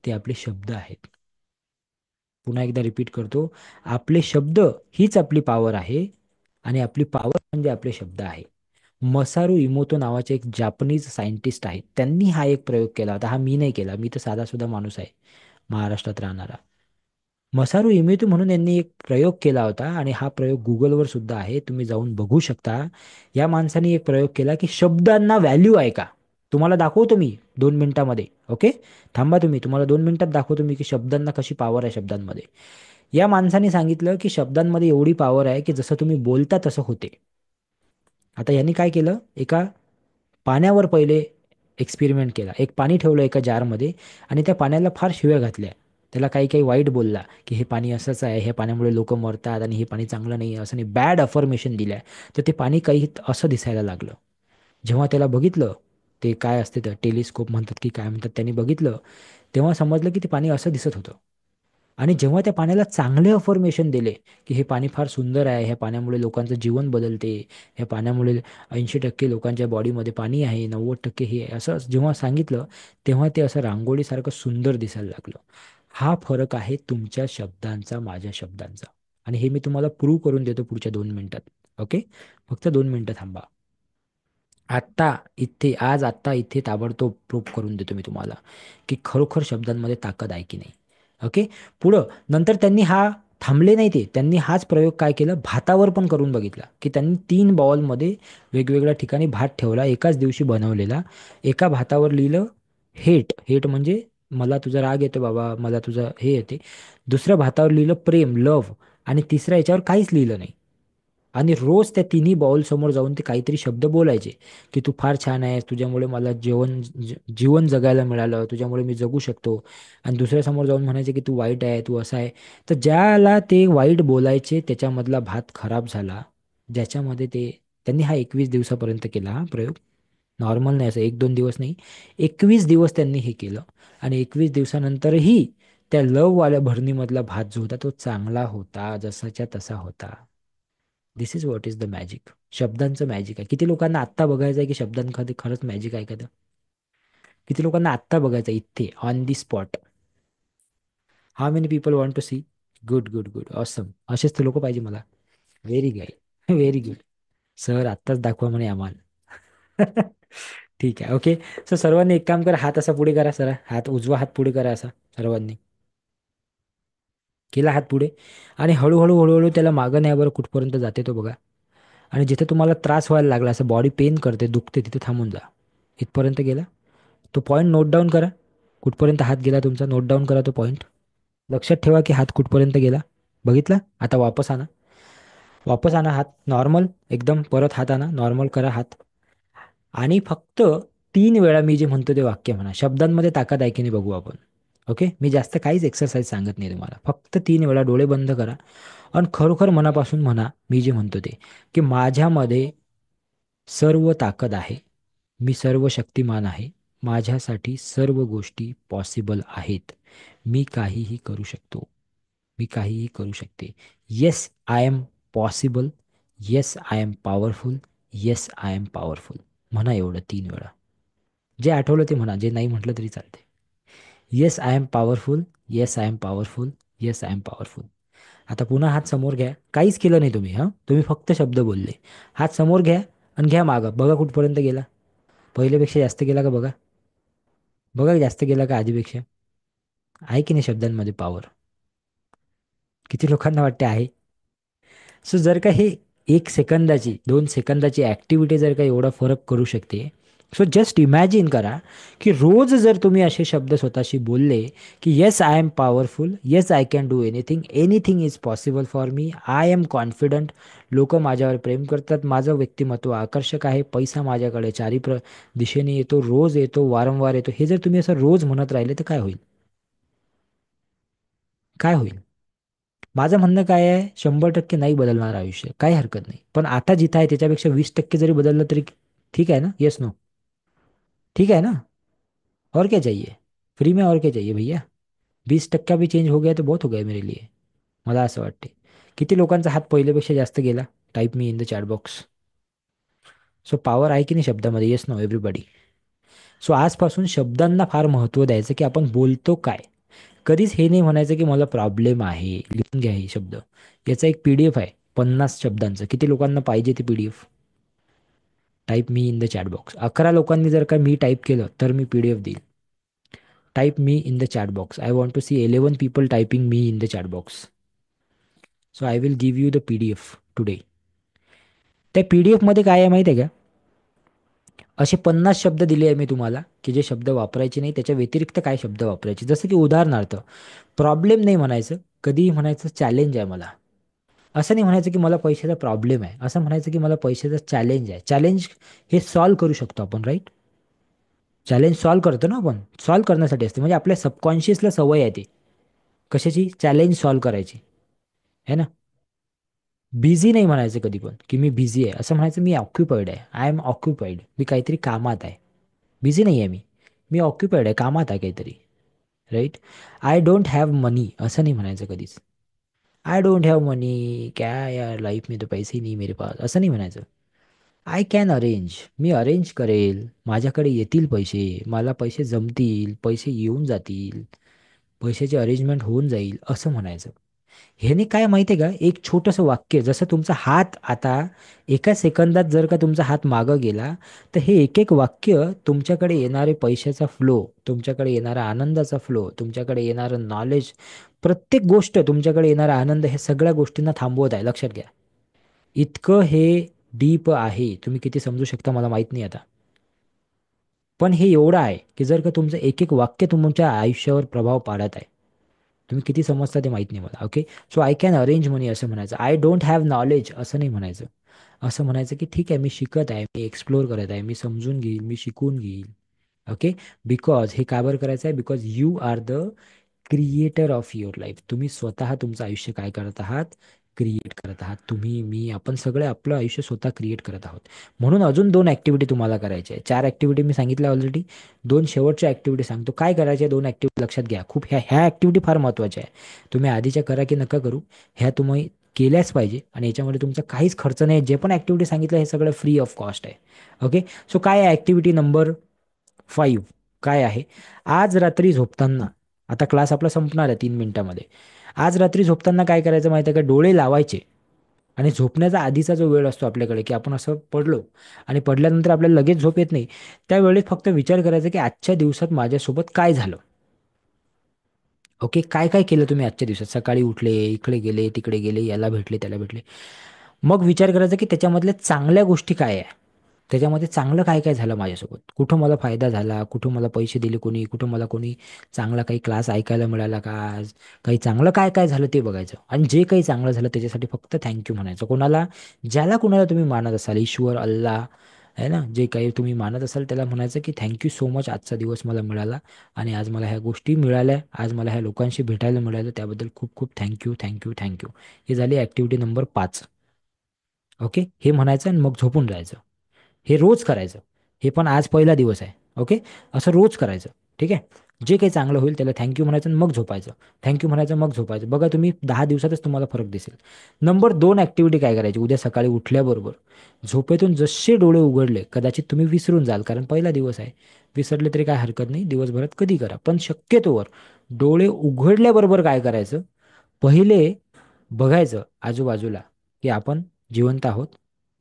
ते आपले शब्द आहेत. पुन्हा एकदा रिपीट करतो, आपले शब्द हीच आपली पॉवर आहे, आणि आपली पॉवर म्हणजे आपले शब्द आहे. मसारू इमोतो नावाचे एक जापनीज सायंटिस्ट आहेत, त्यांनी हा एक प्रयोग केला होता. हा मी नाही केला, मी तर साधासुद्धा माणूस आहे, महाराष्ट्रात राहणारा. मसारू इमितो म्हणून यांनी एक प्रयोग केला होता, आणि हा प्रयोग गुगलवर सुद्धा आहे, तुम्ही जाऊन बघू शकता. या माणसाने एक प्रयोग केला की शब्दांना व्हॅल्यू आहे का. तुम्हाला दाखवतो मी 2 मिनिटामध्ये. ओके, थांबा तुम्ही, तुम्हाला 2 मिनिटात दाखवतो मी की शब्दांना कशी पॉवर आहे शब्दांमध्ये. या माणसाने सांगितलं की शब्दांमध्ये एवढी पॉवर आहे की जसं तुम्ही बोलता तसं होते. आता यांनी काय केलं, एका पाण्यावर पहिले एक्सपेरिमेंट केला. एक पाणी ठेवलं एका जारमध्ये, आणि त्या पाण्याला फार शिव्या घातल्या. त्याला काही काही वाईट बोलला की हे पाणी असंच आहे, हे पाण्यामुळे लोक मरतात, आणि हे पाणी चांगलं नाही, असं नाही, बॅड अफर्मेशन दिल्या. तर ते पाणी काही असं दिसायला लागलं. जेव्हा त्याला बघितलं, ते काय असते तर टेलिस्कोप म्हणतात की काय म्हणतात, त्यांनी बघितलं, तेव्हा समजलं की ते पाणी असं दिसत होतं. आणि जेव्हा त्या पाण्याला चांगले अफर्मेशन दिले की हे पाणी फार सुंदर आहे, ह्या पाण्यामुळे लोकांचं जीवन बदलते, ह्या पाण्यामुळे 80% लोकांच्या बॉडीमध्ये पाणी आहे, 90% हे आहे, असं जेव्हा सांगितलं, तेव्हा ते असं रांगोळीसारखं सुंदर दिसायला लागलं. हा फरक आहे तुमच्या शब्दांचा, माझ्या शब्दांचा. आणि हे मी तुम्हाला प्रूव्ह करून देतो पुढच्या 2 मिनिटात. ओके, फक्त 2 मिनिटं थांबा. आत्ता इथे, आज आत्ता इथे ताबडतोब प्रूव्ह करून देतो मी तुम्हाला की खरोखर शब्दांमध्ये ताकद आहे की नाही. ओके, पुढं नंतर त्यांनी हा थांबले नाही, ते त्यांनी हाच प्रयोग काय केलं, भातावर पण करून बघितला. की त्यांनी 3 बाउलमध्ये वेगवेगळ्या ठिकाणी भात ठेवला, एकाच दिवशी बनवलेला. एका भातावर लिहिलं हेट, हेट म्हणजे मला तुझा राग येतो बाबा, मला तुझं हे येते. दुसऱ्या भातावर लिहिलं प्रेम, लव्ह. आणि तिसऱ्या याच्यावर काहीच लिहिलं नाही. आणि रोज त्या तिन्ही बाउल समोर जाऊन ते काहीतरी शब्द बोलायचे की तू फार छान आहेस, तुझ्यामुळे मला जीवन जगायला मिळालं, तुझ्यामुळे मी जगू शकतो. आणि दुसऱ्या समोर जाऊन म्हणायचे की तू वाईट आहे, तू असा आहे. तर ज्याला ते वाईट बोलायचे त्याच्यामधला भात खराब झाला. ज्याच्यामध्ये ते, त्यांनी हा 21 दिवसापर्यंत केला हा प्रयोग. नॉर्मल नाही, असं 1-2 दिवस नाही, 21 दिवस त्यांनी हे केलं. आणि 21 दिवसानंतरही त्या लव वाल्या भरणीमधला भात जो होता तो चांगला होता, जसाच्या तसा होता. This is what is the magic. शब्दांचं मॅजिक आहे. किती लोकांना आत्ता बघायचं आहे की शब्दांमध्ये खरंच मॅजिक आहे का ते? किती लोकांना आत्ता बघायचं आहे, इथे on the spot? How many people want to see? Good good good, awesome. असेच ते लोक पाहिजे मला. Very guide. Very good. Sir आत्ताच दाखवा म्हणे आम्हाला. ठीक आहे, ओके. सो सर्वांनी एक काम करा, हात असा पुढे करा. सर हात, उजवा हात पुढे करा असा सर्वांनी. केला हात पुढे. आणि हळूहळू हळूहळू त्याला मागं नाही बरं, कुठपर्यंत जाते तो बघा. आणि जिथे तुम्हाला त्रास व्हायला लागला, असं बॉडी पेन करते, दुखते, तिथे थांबून जा. इथपर्यंत गेला. तो पॉईंट नोट डाऊन करा. कुठपर्यंत हात गेला तुमचा, नोट डाऊन करा तो पॉईंट. लक्षात ठेवा की हात कुठपर्यंत गेला. बघितला? आता वापस आणा. वापस आणा हात नॉर्मल एकदम. परत हात आणा, नॉर्मल करा हात. आणि फक्त 3 वेळा मी जे म्हणतो ते वाक्य म्हणा. शब्दांमध्ये ताकद आहे की नाही बघू आपण. ओके, मी जास्त काहीच एक्सरसाइज सांगत नाही तुम्हाला. फक्त 3 वेळा डोळे बंद करा आणि खरोखर मनापासून म्हणा मी जे म्हणतो ते, की माझ्यामध्ये सर्व ताकद आहे. मी सर्व शक्तिमान आहे. माझ्यासाठी सर्व गोष्टी पॉसिबल आहेत. मी काहीही करू शकतो. मी काहीही करू शकते. Yes I am possible. Yes I am powerful. Yes I am powerful. म्हणा एवढं 3 वेळा. जे आठवलं ते म्हणा, जे नाही म्हटलं तरी चालते. Yes I am powerful. Yes I am powerful. Yes I am powerful. आता पुन्हा हात समोर घ्या. काहीच केलं नाही तुम्ही, हां, तुम्ही फक्त शब्द बोलले. हात समोर घ्या आणि घ्या मागं. बघा कुठपर्यंत गेला. पहिल्यापेक्षा जास्त गेला का बघा. बघा जास्त गेला का आधीपेक्षा. आहे की नाही शब्दांमध्ये पॉवर? किती लोकांना वाटते आहे? सो जर का हे 1 सेकंदाची 2 सेकंदाची ॲक्टिव्हिटी जर का एवढा फरक करू शकते, सो जस्ट इमॅजिन करा की रोज जर तुम्ही असे शब्द स्वतःशी बोलले की yes I am powerful, yes I can do anything, anything is possible for me, I am confident, लोक माझ्यावर प्रेम करतात, माझं व्यक्तिमत्व आकर्षक आहे, पैसा माझ्याकडे दिशेने येतो, रोज येतो, वारंवार येतो. हे जर तुम्ही असं रोज म्हणत राहिले तर काय होईल? काय होईल? माझं म्हणणं काय आहे, 100% नाही बदलणार आयुष्य, काही हरकत नाही. पण आता जिथं आहे त्याच्यापेक्षा 20% जरी बदललं तरी ठीक आहे ना? Yes no? ठीक है ना? और क्या चाहिए? फ्री में और क्या चाहिए भैया? 20% भी चेंज हो गया तो बहुत हो गया मेरे लिए. मला असं वाटते. किती लोकांचा हात पहिल्यापेक्षा जास्त गेला? टाईप मी in the chat box. So power आहे की नाही शब्दामध्ये? Yes no everybody? सो आजपासून शब्दांना फार महत्त्व द्यायचं की आपण बोलतो काय. कधीच हे नाही म्हणायचं की मला प्रॉब्लेम आहे. लिहून घ्या हे शब्द. याचा एक PDF आहे 50 शब्दांचं. किती लोकांना पाहिजे ते PDF? टाईप मी इन द चॅट बॉक्स. 11 लोकांनी जर का मी टाईप केलं तर मी PDF देईल. टाईप मी in the chat box. I want to see 11 people typing मी in the chat box. So I will give you the PDF today. त्या PDF मध्ये काय आहे माहिती आहे का? असे 50 शब्द दिले आहे मी तुम्हाला की जे शब्द वापरायचे नाही, त्याच्या व्यतिरिक्त काय शब्द वापरायचे. जसं की उदाहरणार्थ, प्रॉब्लेम नाही म्हणायचं. कधीही म्हणायचं चॅलेंज आहे मला. असं नाही म्हणायचं की मला पैशाचा प्रॉब्लेम आहे. असं म्हणायचं की मला पैशाचा चॅलेंज आहे. चॅलेंज हे सॉल्व्ह करू शकतो आपण, राईट? चॅलेंज सॉल्व्ह करतो ना आपण. सॉल्व्ह करण्यासाठी असते, म्हणजे आपल्या सबकॉन्शियसला सवय आहे ती. कशाची? चॅलेंज सॉल्व्ह करायची. है ना? बिझी नाही म्हणायचं कधी पण की मी बिझी आहे. असं म्हणायचं मी ऑक्युपाईड आहे. I am occupied. मी काहीतरी कामात आहे. बिझी नाही आहे मी. मी ऑक्युपाईड आहे, कामात आहे काहीतरी. राईट? आय डोंट हॅव मनी असं नाही म्हणायचं कधीच. आय डोंट हॅव मनी, क्या यार लाईफ में तो पैसे ही नहीं मेरे पास, असं नाही म्हणायचं. I can arrange. Me arrange करेल. माझ्याकडे येतील पैसे. मला पैसे जमतील. पैसे येऊन जातील. पैशाची अरेंजमेंट होऊन जाईल असं म्हणायचं. ह्याने काय माहिती आहे का, एक छोटंसं वाक्य, जसं तुमचा हात आता 1 सेकंदात जर का तुमचा हात मागं गेला, तर हे एक एक वाक्य तुमच्याकडे येणारे पैशाचा फ्लो, तुमच्याकडे येणारा आनंदाचा फ्लो, तुमच्याकडे येणारं नॉलेज, प्रत्येक गोष्ट तुमच्याकडे येणारा आनंद, हे सगळ्या गोष्टींना थांबवत आहे. लक्षात घ्या. इतकं हे डीप आहे. तुम्ही किती समजू शकता मला माहित नाही आता. पण हे एवढं आहे की जर का तुमचं एक एक वाक्य तुमच्या आयुष्यावर प्रभाव पाडत आहे. तुम्ही किती समजता ते माहीत नाही मला. Okay. So I can arrange money असं म्हणायचं. आय डोंट हॅव नॉलेज असं नाही म्हणायचं. असं म्हणायचं की ठीक आहे, मी शिकत आहे, मी एक्सप्लोर करत आहे, मी समजून घेईल, मी शिकून घेईल. ओके. बिकॉज हे का बरं करायचं आहे? Because you are the creator of your life. तुम्ही स्वतः तुमचं आयुष्य काय करत आहात? क्रिएट करत आहात. तुम्ही, मी, आपण सगळे आपलं आयुष्य स्वतः क्रिएट करत आहोत. म्हणून अजून 2 ऍक्टिव्हिटी तुम्हाला करायच्या आहे. 4 ऍक्टिव्हिटी मी सांगितल्या ऑलरेडी. 2 शेवटच्या ऍक्टिव्हिटी सांगतो. काय करायचे 2 ऍक्टिव्हिटी लक्षात घ्या. खूप ह्या ऍक्टिव्हिटी फार महत्त्वाच्या आहे. तुम्ही आधीच्या करा की नका करू, ह्या तुम्ही केल्याच पाहिजे. आणि याच्यामध्ये तुमचा काहीच खर्च नाही. जे पण ऍक्टिव्हिटी सांगितलं हे सगळं फ्री ऑफ कॉस्ट आहे. ओके. सो काय आहे ऍक्टिव्हिटी नंबर 5? काय आहे? आज रात्री झोपताना, आता क्लास आपला संपणार आहे 3 मिनिटामध्ये. आज रात्री झोपताना काय करायचं माहिती आहे का? डोळे लावायचे आणि झोपण्याचा आधीचा जो वेळ असतो आपल्याकडे, की आपण असं पडलो आणि पडल्यानंतर आपल्याला लगेच झोप येत नाही, त्यावेळेस फक्त विचार करायचा की आजच्या दिवसात माझ्यासोबत काय झालं. ओके. काय काय केलं तुम्ही आजच्या दिवसात? सकाळी उठले, इकडे गेले, तिकडे गेले, याला भेटले, त्याला भेटले. मग विचार करायचा की त्याच्यामधल्या चांगल्या गोष्टी काय आहे. त्याच्यामध्ये चांगलं काय काय झालं माझ्यासोबत, कुठं मला फायदा झाला, कुठं मला पैसे दिले कोणी, कुठं मला कोणी चांगला काही क्लास ऐकायला मिळाला का आज, काही चांगलं काय काय झालं ते बघायचं. आणि जे काही चांगलं झालं त्याच्यासाठी फक्त थँक्यू म्हणायचं. कोणाला, ज्याला कोणाला तुम्ही मानत असाल, ईश्वर, अल्लाह आहे ना, जे काही तुम्ही मानत असाल त्याला म्हणायचं की थँक्यू सो मच, आजचा दिवस मला मिळाला आणि आज मला ह्या गोष्टी मिळाल्या, आज मला ह्या लोकांशी भेटायला मिळालं, त्याबद्दल खूप खूप थँक्यू, थँक्यू, थँक्यू. हे झाली ॲक्टिव्हिटी नंबर 5. ओके. हे म्हणायचं आणि मग झोपून राहायचं. हे रोज करायचं. हे पण आज पहिला दिवस आहे. ओके. असं रोज करायचं. ठीक आहे. जे काही चांगलं होईल त्याला थँक्यू म्हणायचं आणि मग झोपायचं. थँक्यू म्हणायचं मग झोपायचं. बघा तुम्ही 10 दिवसातच तुम्हाला फरक दिसेल. नंबर 2 ॲक्टिव्हिटी काय करायची? उद्या सकाळी उठल्याबरोबर झोपेतून जसे डोळे उघडले, कदाचित तुम्ही विसरून जाल कारण पहिला दिवस आहे. विसरले तरी काय हरकत नाही, दिवसभरात कधी करा. पण शक्यतोवर डोळे उघडल्याबरोबर काय करायचं? पहिले बघायचं आजूबाजूला की आपण जिवंत आहोत.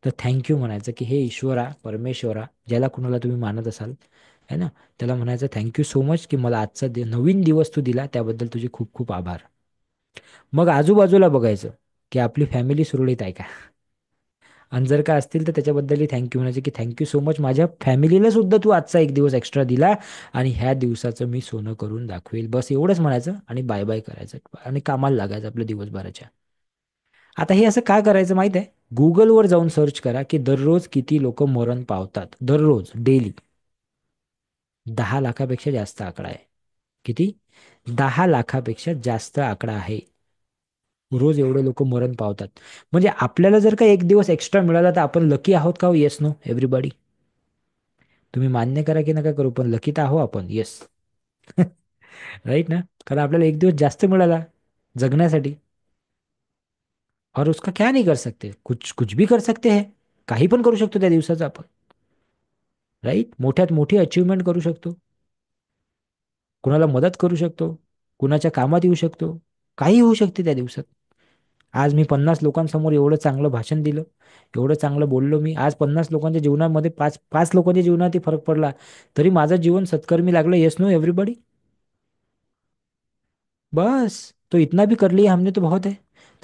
तर थँक्यू म्हणायचं की हे ईश्वरा, परमेश्वरा, ज्याला कुणाला तुम्ही मानत असाल है ना, त्याला म्हणायचं थँक्यू सो मच की मला आजचा नवीन दिवस तू दिला, त्याबद्दल तुझे खूप खूप आभार. मग आजूबाजूला बघायचं की आपली फॅमिली सुरळीत आहे का, आणि जर का असतील तर त्याच्याबद्दलही थँक्यू म्हणायचे की थँक्यू सो मच, माझ्या फॅमिलीला सुद्धा तू आजचा एक दिवस एक्स्ट्रा दिला आणि ह्या दिवसाचं मी सोनं करून दाखवेल. बस एवढंच म्हणायचं आणि बाय बाय करायचं आणि कामाला लागायचं आपल्या दिवसभराच्या. आता हे असं का करायचं माहित आहे? गुगलवर जाऊन सर्च करा की दररोज किती लोक मरण पावतात. दररोज, डेली. 10 लाखापेक्षा जास्त आकडा आहे. किती? 10 लाखापेक्षा जास्त आकडा आहे. रोज एवढे लोक मरण पावतात. म्हणजे आपल्याला जर का एक दिवस एक्स्ट्रा मिळाला तर आपण लकी आहोत का? Yes, no, everybody. तुम्ही मान्य करा की नका करू, पण लकी तर आहो आपण. येस. राईट ना? कारण आपल्याला एक दिवस जास्त मिळाला जगण्यासाठी. और उसका क्या नहीं कर सकते, कुछ कुछ भी कर सकते हैं. काही पण करू शकतो त्या दिवसाचं आपण. राईट. मोठ्यात मोठी अचीवमेंट करू शकतो, कुणाला मदत करू शकतो, कुणाच्या कामात येऊ शकतो. काही होऊ शकते त्या दिवसात. आज मी 50 लोकांसमोर एवढं चांगलं भाषण दिलं, एवढं चांगलं बोललो मी. आज 50 लोकांच्या जीवनामध्ये, पाच पाच लोकांच्या जीवनातही फरक पडला, तरी माझं जीवन सत्कर्मी लागलं. Yes, no, everybody. बस. तो इतना भी कर लिया हमने तो बहुत है.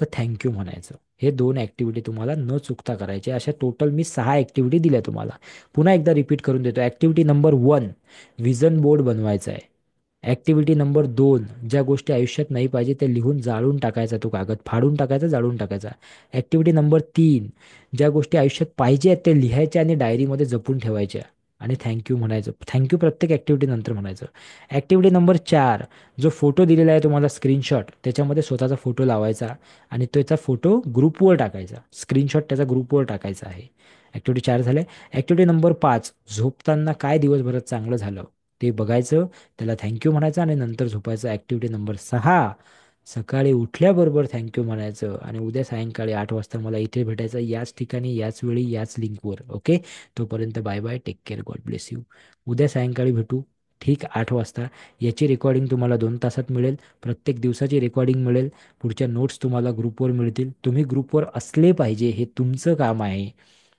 तर थँक्यू म्हणायचं. हे 2 ऍक्टिव्हिटी तुम्हाला न चुकता करायचे. अशा टोटल मी 6 ऍक्टिव्हिटी दिल्या तुम्हाला. पुन्हा एकदा रिपीट करून देतो. ऍक्टिव्हिटी नंबर 1, विजन बोर्ड बनवायचा आहे. ऍक्टिव्हिटी नंबर 2, ज्या गोष्टी आयुष्यात नाही पाहिजे ते लिहून जाळून टाकायचा, तो कागद फाडून टाकायचा, जाळून टाकायचा. ऍक्टिव्हिटी नंबर 3, ज्या गोष्टी आयुष्यात पाहिजे आहेत ते लिहायच्या आणि डायरीमध्ये जपून ठेवायच्या आणि थँक्यू म्हणायचं. थँक्यू प्रत्येक ऍक्टिव्हिटी नंतर म्हणायचं. ऍक्टिव्हिटी नंबर 4, जो फोटो दिलेला आहे तुम्हाला स्क्रीनशॉट, त्याच्यामध्ये स्वतःचा फोटो लावायचा आणि त्याचा फोटो ग्रुपवर टाकायचा. स्क्रीनशॉट त्याचा ग्रुपवर टाकायचा आहे. ऍक्टिव्हिटी 4 झाले. ऍक्टिव्हिटी नंबर 5, झोपताना काय दिवसभरात चांगलं झालं ते बघायचं, त्याला थँक्यू म्हणायचं आणि नंतर झोपायचं. ऍक्टिव्हिटी नंबर 6, सकाळी उठल्याबरोबर थँक्यू म्हणायचं आणि उद्या सायंकाळी 8 वाजता मला इथे भेटायचं, याच ठिकाणी, याच वेळी, याच लिंकवर. ओके. तोपर्यंत bye bye, take care, God bless you. उद्या सायंकाळी भेटू, ठीक 8 वाजता. याची रेकॉर्डिंग तुम्हाला 2 तासात मिळेल. प्रत्येक दिवसाची रेकॉर्डिंग मिळेल. पुढच्या नोट्स तुम्हाला ग्रुपवर मिळतील. तुम्ही ग्रुपवर असले पाहिजे, हे तुमचं काम आहे.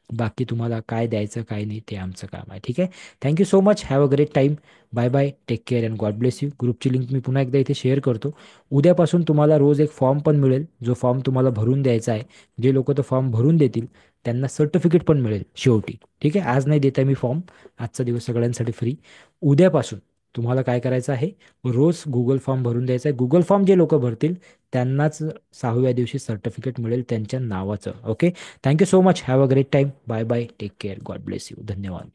बाकी तुम्हाला काय द्यायचं काय नाही ते आमचं काम आहे. ठीक आहे. Thank you so much. Have a great time. Bye bye, take care and God bless you. ग्रुपची लिंक मी पुन्हा एकदा इथे शेअर करतो. उद्यापासून तुम्हाला रोज एक फॉर्म पण मिळेल, जो फॉर्म तुम्हाला भरून द्यायचा आहे. जे लोक तो फॉर्म भरून देतील त्यांना सर्टिफिकेट पण मिळेल शेवटी. ठीक आहे. आज नाही देत आहे मी फॉर्म, आजचा दिवस सगळ्यांसाठी फ्री. उद्यापासून तुम्हाला काय करायचं आहे? रोज गुगल फॉर्म भरून द्यायचा आहे. गुगल फॉर्म जे लोक भरतील त्यांनाच 6व्या दिवशी सर्टिफिकेट मिळेल त्यांच्या नावाचं. Okay. Thank you so much. Have a great time. Bye bye, take care, God bless you. धन्यवाद.